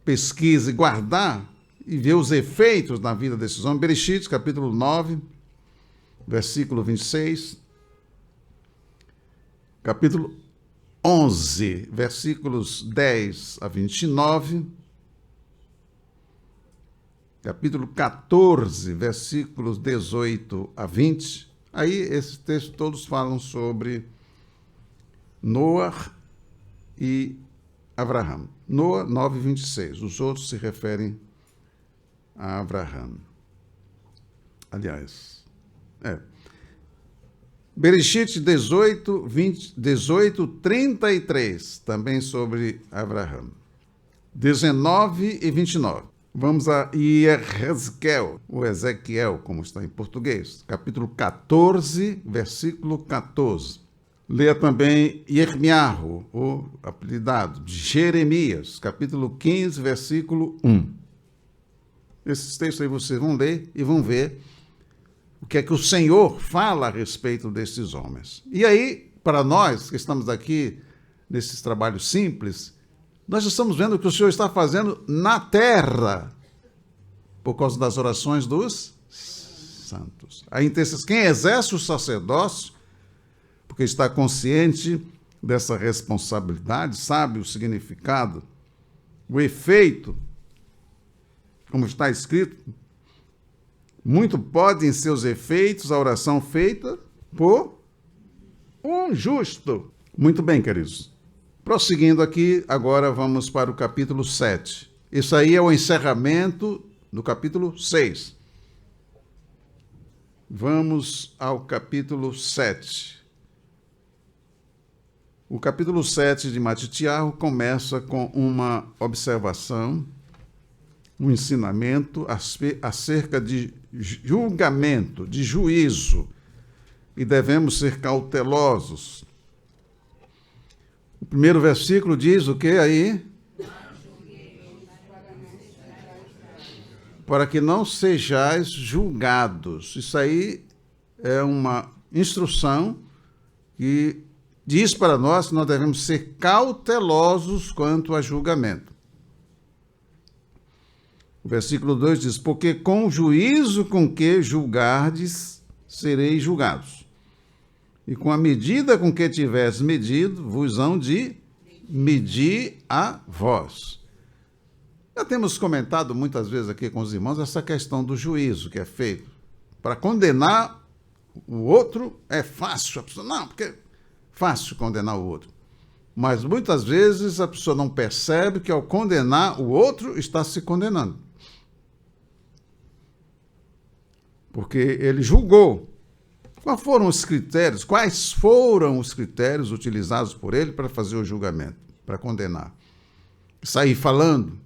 pesquisa e guardar e ver os efeitos na vida desses homens. Bereshit, capítulo 9, versículo 26. Capítulo 11, versículos 10 a 29. Capítulo 14, versículos 18 a 20. Aí, esses textos todos falam sobre Noé e Abraão. Noé, 9, 26. Os outros se referem a Abraão. Aliás, Bereshit 18, 33, também sobre Abraão. 19 e 29. Vamos a Ezequiel, ou Ezequiel, como está em português, capítulo 14, versículo 14. Leia também Irmiarro, ou apelidado de Jeremias, capítulo 15, versículo 1. Esses textos aí vocês vão ler e vão ver o que é que o Senhor fala a respeito desses homens. E aí, para nós que estamos aqui nesses trabalhos simples, nós estamos vendo o que o Senhor está fazendo na terra, por causa das orações dos santos. A intercessão, quem exerce o sacerdócio, porque está consciente dessa responsabilidade, sabe o significado, o efeito, como está escrito, muito pode em seus efeitos a oração feita por um justo. Muito bem, queridos. Prosseguindo aqui, agora vamos para o capítulo 7. Isso aí é o encerramento do capítulo 6. Vamos ao capítulo 7. O capítulo 7 de Matitiahu começa com uma observação, um ensinamento acerca de julgamento, de juízo, e devemos ser cautelosos. O primeiro versículo diz o que aí? Para que não sejais julgados. Isso aí é uma instrução que diz para nós que nós devemos ser cautelosos quanto a julgamento. O versículo 2 diz: porque com o juízo com que julgardes, sereis julgados. E com a medida com que tiveres medido, vos hão de medir a vós. Já temos comentado muitas vezes aqui com os irmãos essa questão do juízo que é feito. Para condenar o outro é fácil. A pessoa, não, porque é fácil condenar o outro. Mas muitas vezes a pessoa não percebe que ao condenar o outro está se condenando. Porque ele julgou. Quais foram os critérios utilizados por ele para fazer o julgamento, para condenar? Sair falando.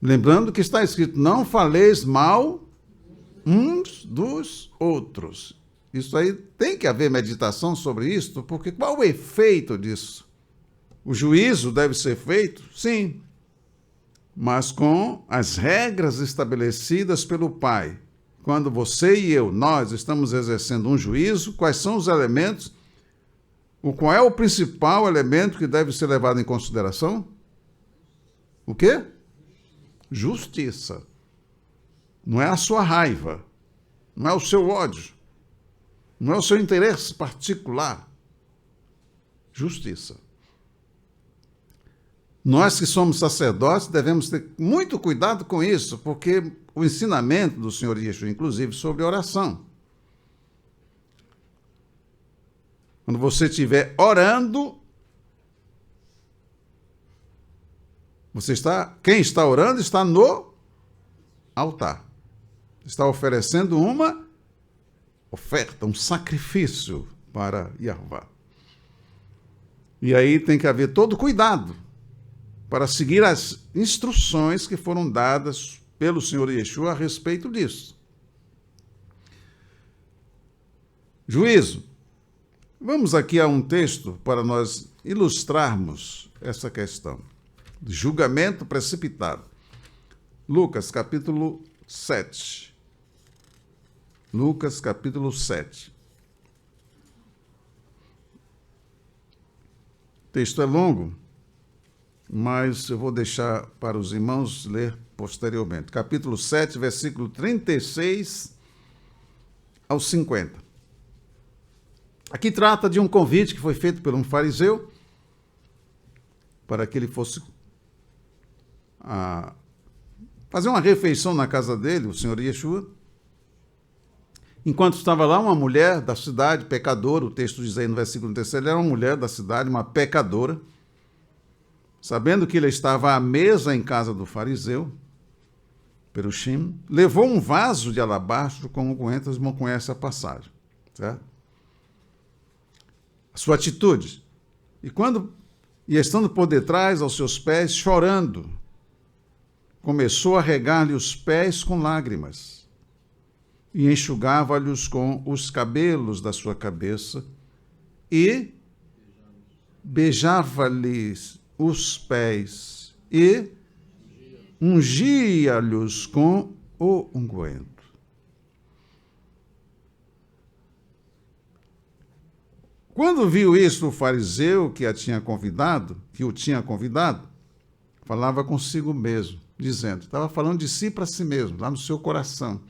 Lembrando que está escrito: não faleis mal uns dos outros. Isso aí tem que haver meditação sobre isso, porque qual o efeito disso? O juízo deve ser feito? Sim, mas com as regras estabelecidas pelo Pai. Quando você e eu, nós estamos exercendo um juízo, quais são os elementos? Qual é o principal elemento que deve ser levado em consideração? O quê? Justiça. Não é a sua raiva, não é o seu ódio, não é o seu interesse particular. Justiça. Nós que somos sacerdotes devemos ter muito cuidado com isso, porque o ensinamento do Senhor Yeshua, inclusive, sobre oração. Quando você estiver orando, quem está orando está no altar. Está oferecendo uma oferta, um sacrifício para Yahová. E aí tem que haver todo cuidado para seguir as instruções que foram dadas pelo Senhor Yeshua a respeito disso. Juízo. Vamos aqui a um texto para nós ilustrarmos essa questão. Julgamento precipitado. Lucas, capítulo 7. Lucas, capítulo 7. O texto é longo, mas eu vou deixar para os irmãos ler posteriormente. Capítulo 7, versículo 36 ao 50. Aqui trata de um convite que foi feito por um fariseu para que ele fosse fazer uma refeição na casa dele, o Senhor Yeshua. Enquanto estava lá, uma mulher da cidade, pecadora, o texto diz aí no versículo 3, ela era uma mulher da cidade, uma pecadora, sabendo que ele estava à mesa em casa do fariseu, Perushim, levou um vaso de alabastro com unguento. Os irmãos conhecem a passagem, certo? A sua atitude. E estando por detrás, aos seus pés, chorando, começou a regar-lhe os pés com lágrimas e enxugava-lhes com os cabelos da sua cabeça e beijava-lhes os pés e ungia-lhes com o unguento. Quando viu isso, o fariseu que o tinha convidado, falava consigo mesmo, dizendo, estava falando de si para si mesmo, lá no seu coração,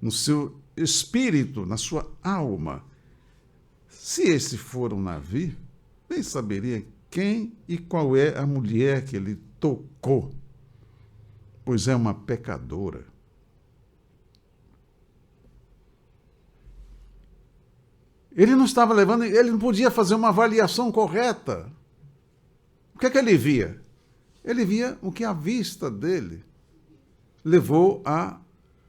no seu espírito, na sua alma. Se esse for um navio, nem saberia quem e qual é a mulher que ele tocou, pois é uma pecadora. Ele não podia fazer uma avaliação correta. O que é que ele via? Ele via o que a vista dele levou a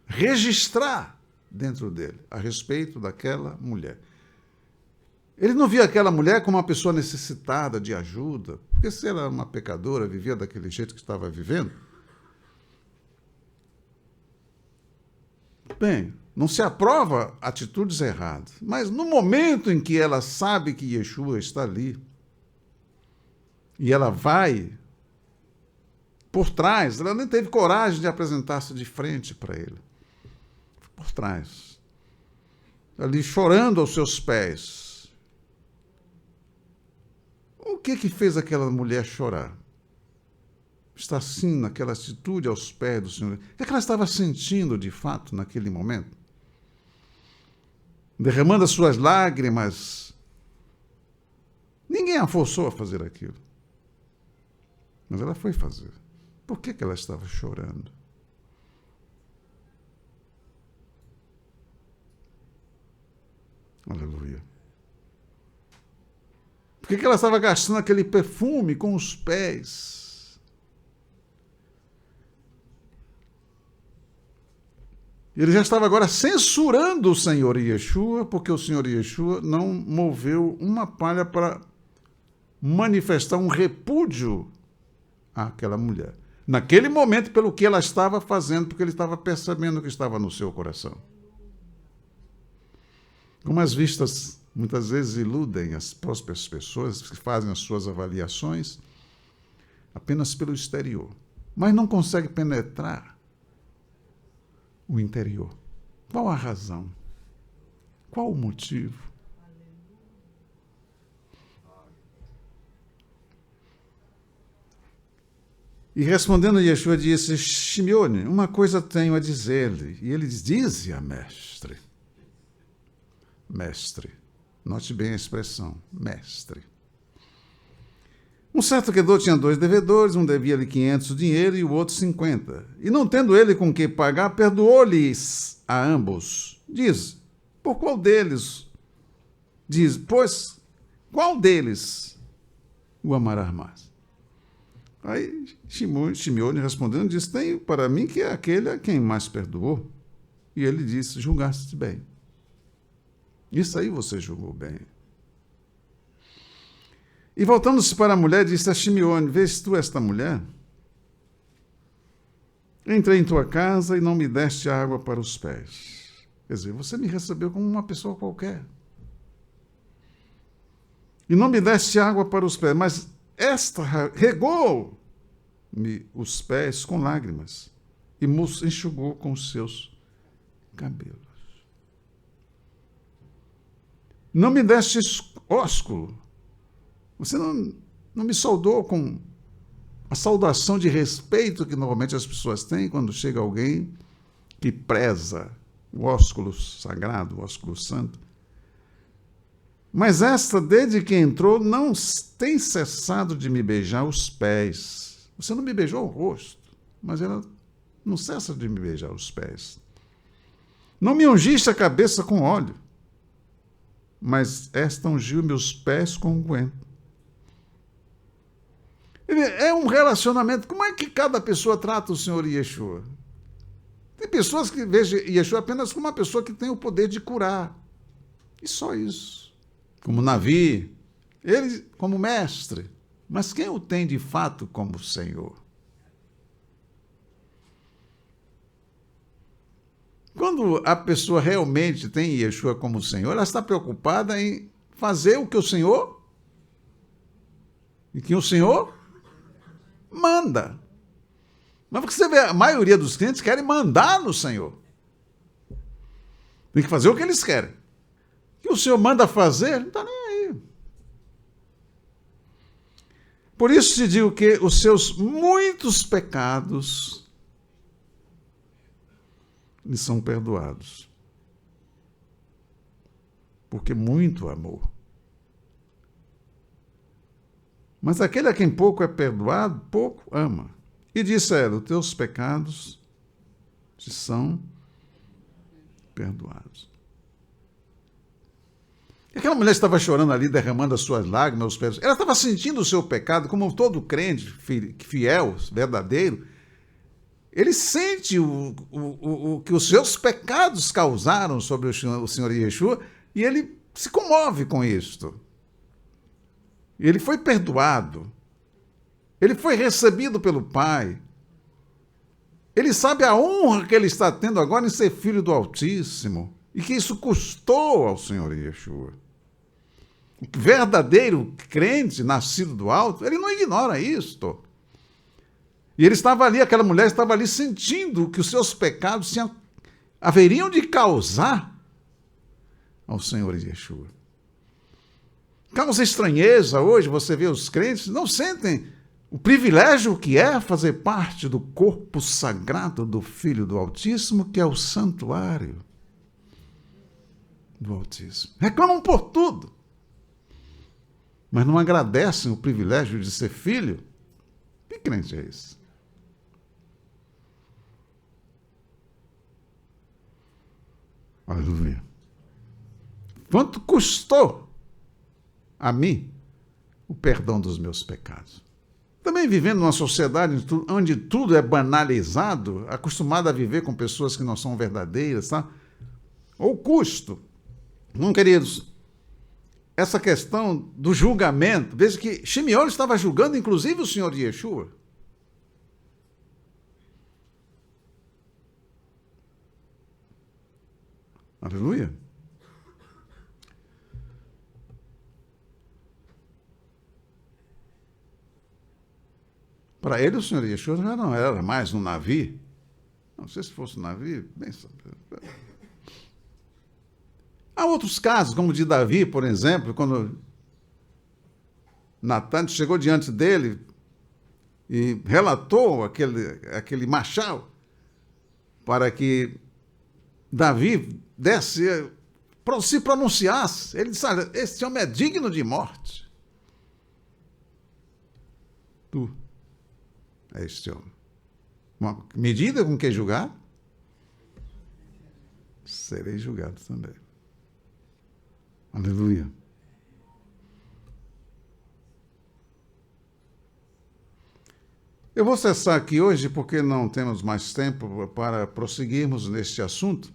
registrar dentro dele, a respeito daquela mulher. Ele não via aquela mulher como uma pessoa necessitada de ajuda, porque se ela era uma pecadora, vivia daquele jeito que estava vivendo. Bem, não se aprova atitudes erradas, mas no momento em que ela sabe que Yeshua está ali, e ela vai por trás, ela nem teve coragem de apresentar-se de frente para ele. Por trás. ali chorando aos seus pés. O que fez aquela mulher chorar? Está assim, naquela atitude aos pés do Senhor. O que ela estava sentindo, de fato, naquele momento? Derramando as suas lágrimas. Ninguém a forçou a fazer aquilo. Mas ela foi fazer. Por que ela estava chorando? Aleluia. Por que ela estava gastando aquele perfume com os pés? Ele já estava agora censurando o Senhor Yeshua, porque o Senhor Yeshua não moveu uma palha para manifestar um repúdio àquela mulher. Naquele momento, pelo que ela estava fazendo, porque ele estava percebendo o que estava no seu coração. Como as vistas muitas vezes iludem as próprias pessoas que fazem as suas avaliações apenas pelo exterior, mas não conseguem penetrar o interior. Qual a razão? Qual o motivo? E respondendo, Yeshua disse: Shimeone, uma coisa tenho a dizer-lhe. E ele dizia, mestre. Mestre. Note bem a expressão, mestre. Um certo credor tinha 2 devedores, um devia-lhe 500 dinheiro e o outro 50. E não tendo ele com que pagar, perdoou-lhes a ambos. Diz, por qual deles? Diz, pois, qual deles o amará mais? Aí Shimeone respondendo, disse, tenho para mim que é aquele a quem mais perdoou. E ele disse, julgaste bem. Isso aí você julgou bem. E voltando-se para a mulher, disse a Shimeone, vês tu esta mulher? Entrei em tua casa e não me deste água para os pés. Quer dizer, você me recebeu como uma pessoa qualquer. E não me deste água para os pés, mas esta regou-me os pés com lágrimas e me enxugou com os seus cabelos. Não me deste ósculo. Você não me saudou com a saudação de respeito que normalmente as pessoas têm quando chega alguém que preza o ósculo sagrado, o ósculo santo. Mas esta, desde que entrou, não tem cessado de me beijar os pés. Você não me beijou o rosto, mas ela não cessa de me beijar os pés. Não me ungiste a cabeça com óleo, mas esta ungiu meus pés com unguento. É um relacionamento. Como é que cada pessoa trata o Senhor Yeshua? Tem pessoas que vejam Yeshua apenas como uma pessoa que tem o poder de curar. E só isso. Como Navi, ele como mestre. Mas quem o tem de fato como Senhor? Quando a pessoa realmente tem Yeshua como Senhor, ela está preocupada em fazer o que o Senhor e que o Senhor manda. Mas porque você vê, a maioria dos clientes querem mandar no Senhor. Tem que fazer o que eles querem. O que o Senhor manda fazer, não está nem aí. Por isso te digo que os seus muitos pecados lhe são perdoados. Porque muito amor. Mas aquele a quem pouco é perdoado, pouco ama. E disse a ela, os teus pecados te são perdoados. E aquela mulher estava chorando ali, derramando as suas lágrimas aos pés. Ela estava sentindo o seu pecado, como todo crente fiel, verdadeiro. Ele sente o que os seus pecados causaram sobre o Senhor Yeshua e ele se comove com isto. Ele foi perdoado. Ele foi recebido pelo Pai. Ele sabe a honra que ele está tendo agora em ser filho do Altíssimo e que isso custou ao Senhor Yeshua. O verdadeiro crente, nascido do alto, ele não ignora isto. E ele estava ali, aquela mulher estava ali sentindo que os seus pecados haveriam de causar ao Senhor Yeshua. Causa estranheza hoje, você vê os crentes não sentem o privilégio que é fazer parte do corpo sagrado do Filho do Altíssimo, que é o santuário do Altíssimo. Reclamam por tudo, mas não agradecem o privilégio de ser filho. Que crente é esse? Aleluia. Quanto custou a mim o perdão dos meus pecados? Também vivendo numa sociedade onde tudo é banalizado, acostumado a viver com pessoas que não são verdadeiras, tá? O custo. Não, queridos, essa questão do julgamento, veja que Shimeon estava julgando inclusive o Senhor Yeshua. Aleluia. Para ele, o Senhor Yeshua já não era mais um navio. Não sei se fosse um navio, bem sabe. Há outros casos, como o de Davi, por exemplo, quando Natan chegou diante dele e relatou aquele machado para que Davi desse, se pronunciasse. Ele disse: olha, esse homem é digno de morte. Tu é este homem. Uma medida com que julgar? Serei julgado também. Aleluia. Eu vou cessar aqui hoje porque não temos mais tempo para prosseguirmos neste assunto.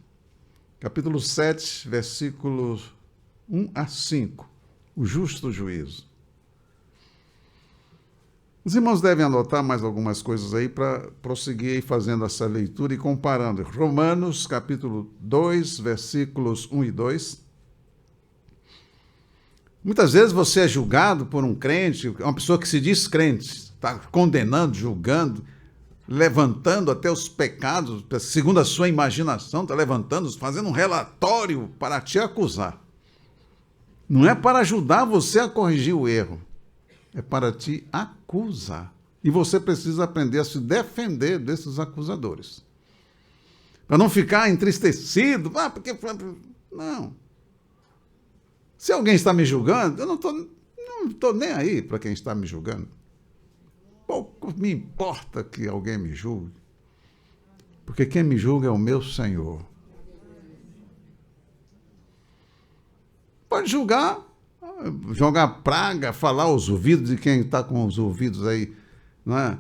Capítulo 7, versículos 1 a 5. O justo juízo. Os irmãos devem anotar mais algumas coisas aí para prosseguir fazendo essa leitura e comparando. Romanos, capítulo 2, versículos 1 e 2. Muitas vezes você é julgado por um crente, uma pessoa que se diz crente, está condenando, julgando, levantando até os pecados, segundo a sua imaginação, está levantando, fazendo um relatório para te acusar. Não é para ajudar você a corrigir o erro, é para te acusar. E você precisa aprender a se defender desses acusadores. Para não ficar entristecido, porque... Não. Se alguém está me julgando, eu não estou nem aí para quem está me julgando. Pouco me importa que alguém me julgue, porque quem me julga é o meu Senhor. Pode julgar, jogar praga, falar aos ouvidos de quem está com os ouvidos aí, não é?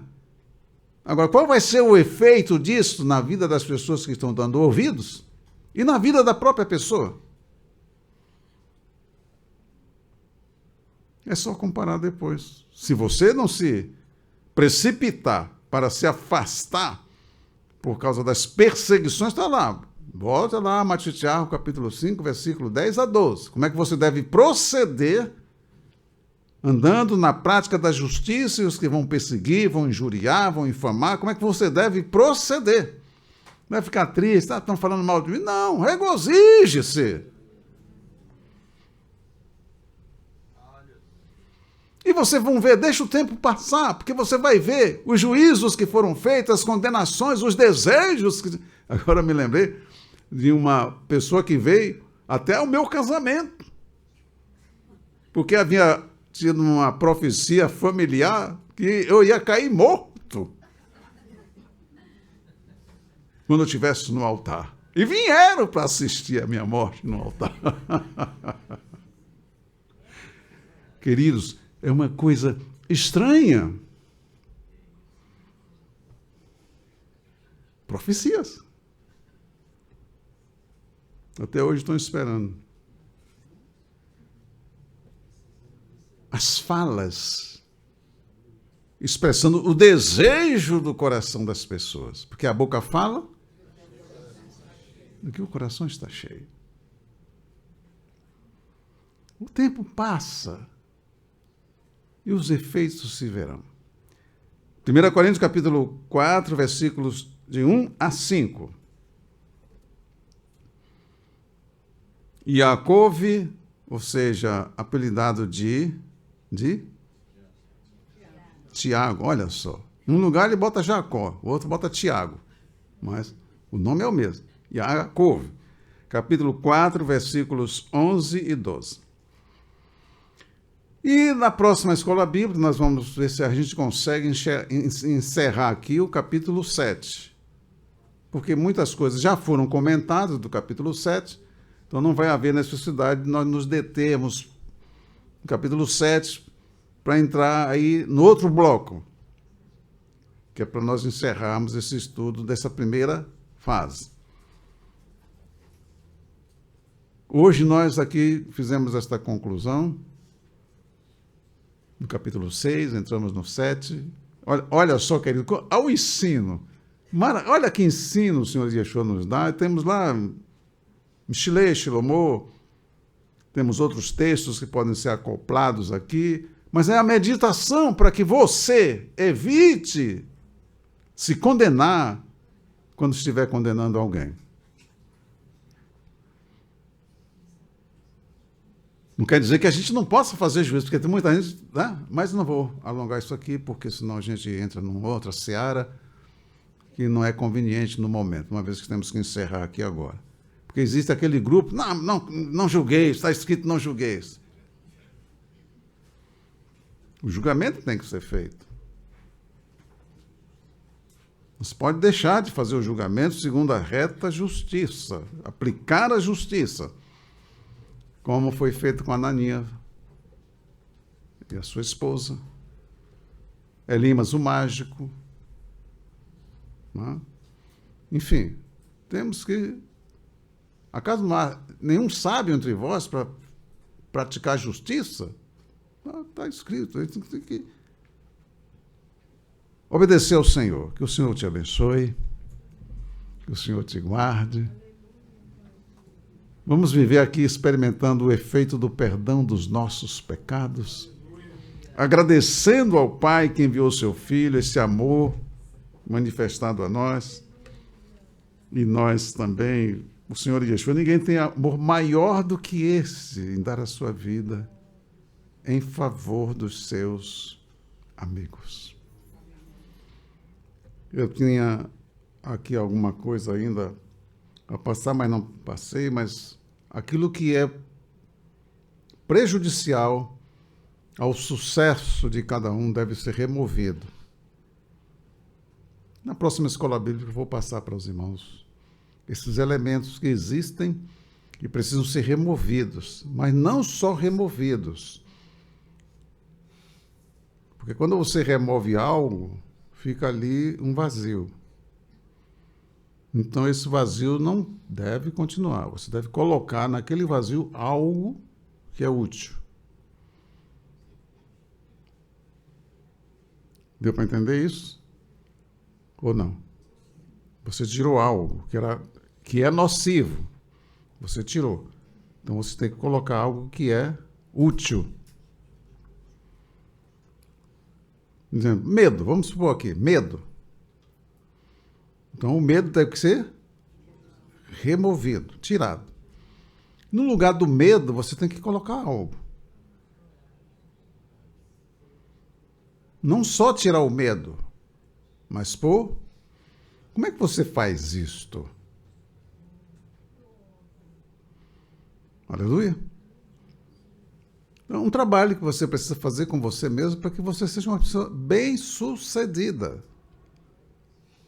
Agora, qual vai ser o efeito disso na vida das pessoas que estão dando ouvidos e na vida da própria pessoa? É só comparar depois. Se você não se precipitar para se afastar por causa das perseguições, está lá. Volta lá, Matitiarro, capítulo 5, versículo 10 a 12. Como é que você deve proceder andando na prática da justiça, e os que vão perseguir, vão injuriar, vão infamar, como é que você deve proceder? Não vai ficar triste, estão falando mal de mim? Não, regozije-se. E vocês vão ver, deixa o tempo passar, porque você vai ver os juízos que foram feitos, as condenações, os desejos. Agora me lembrei de uma pessoa que veio até o meu casamento, porque havia tido uma profecia familiar que eu ia cair morto quando eu estivesse no altar. E vieram para assistir a minha morte no altar. Queridos, é uma coisa estranha. Profecias. Até hoje estão esperando. As falas, expressando o desejo do coração das pessoas. Porque a boca fala do que o coração está cheio. O tempo passa e os efeitos se verão. 1 Coríntios capítulo 4, versículos de 1 a 5. Yaakov, ou seja, apelidado de Tiago, olha só. Num lugar ele bota Jacó, o outro bota Tiago, mas o nome é o mesmo. Yaakov, capítulo 4, versículos 11 e 12. E na próxima escola bíblica, nós vamos ver se a gente consegue encerrar aqui o capítulo 7. Porque muitas coisas já foram comentadas do capítulo 7, então não vai haver necessidade de nós nos determos no capítulo 7 para entrar aí no outro bloco, que é para nós encerrarmos esse estudo dessa primeira fase. Hoje nós aqui fizemos esta conclusão, no capítulo 6, entramos no 7. Olha só, querido, ao ensino. Olha que ensino o Senhor Yeshua nos dá. Temos lá Mishlei, Shilomô, temos outros textos que podem ser acoplados aqui, mas é a meditação para que você evite se condenar quando estiver condenando alguém. Não quer dizer que a gente não possa fazer juízo, porque tem muita gente, né? Mas não vou alongar isso aqui, porque senão a gente entra numa outra seara que não é conveniente no momento, uma vez que temos que encerrar aqui agora. Porque existe aquele grupo, não julgueis, está escrito não julgueis. O julgamento tem que ser feito. Você pode deixar de fazer o julgamento segundo a reta justiça, aplicar a justiça, como foi feito com Ananias e a sua esposa, Elimas o mágico. Né? Enfim, temos que... Acaso não há nenhum sábio entre vós para praticar justiça? Está escrito, a gente tem que obedecer ao Senhor. Que o Senhor te abençoe, que o Senhor te guarde. Vamos viver aqui experimentando o efeito do perdão dos nossos pecados, agradecendo ao Pai que enviou seu Filho, esse amor manifestado a nós, e nós também, o Senhor Yeshua, ninguém tem amor maior do que esse, em dar a sua vida em favor dos seus amigos. Eu tinha aqui alguma coisa ainda a passar, mas não passei, mas aquilo que é prejudicial ao sucesso de cada um deve ser removido. Na próxima escola bíblica eu vou passar para os irmãos esses elementos que existem e precisam ser removidos, mas não só removidos. Porque quando você remove algo, fica ali um vazio. Então, esse vazio não deve continuar. Você deve colocar naquele vazio algo que é útil. Deu para entender isso? Ou não? Você tirou algo que é nocivo. Você tirou. Então, você tem que colocar algo que é útil. Exemplo, medo. Vamos supor aqui, medo. Então, o medo tem que ser removido, tirado. No lugar do medo, você tem que colocar algo. Não só tirar o medo, mas pôr. Como é que você faz isto? Aleluia. É um trabalho que você precisa fazer com você mesmo para que você seja uma pessoa bem-sucedida.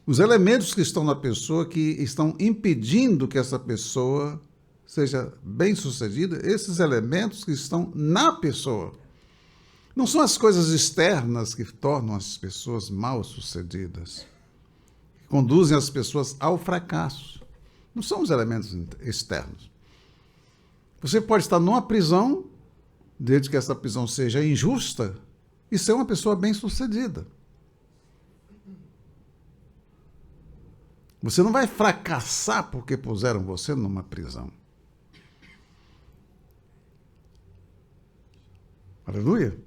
Os elementos que estão na pessoa, que estão impedindo que essa pessoa seja bem-sucedida, esses elementos que estão na pessoa. Não são as coisas externas que tornam as pessoas mal-sucedidas, que conduzem as pessoas ao fracasso. Não são os elementos externos. Você pode estar numa prisão, desde que essa prisão seja injusta, e ser uma pessoa bem-sucedida. Você não vai fracassar porque puseram você numa prisão. Aleluia.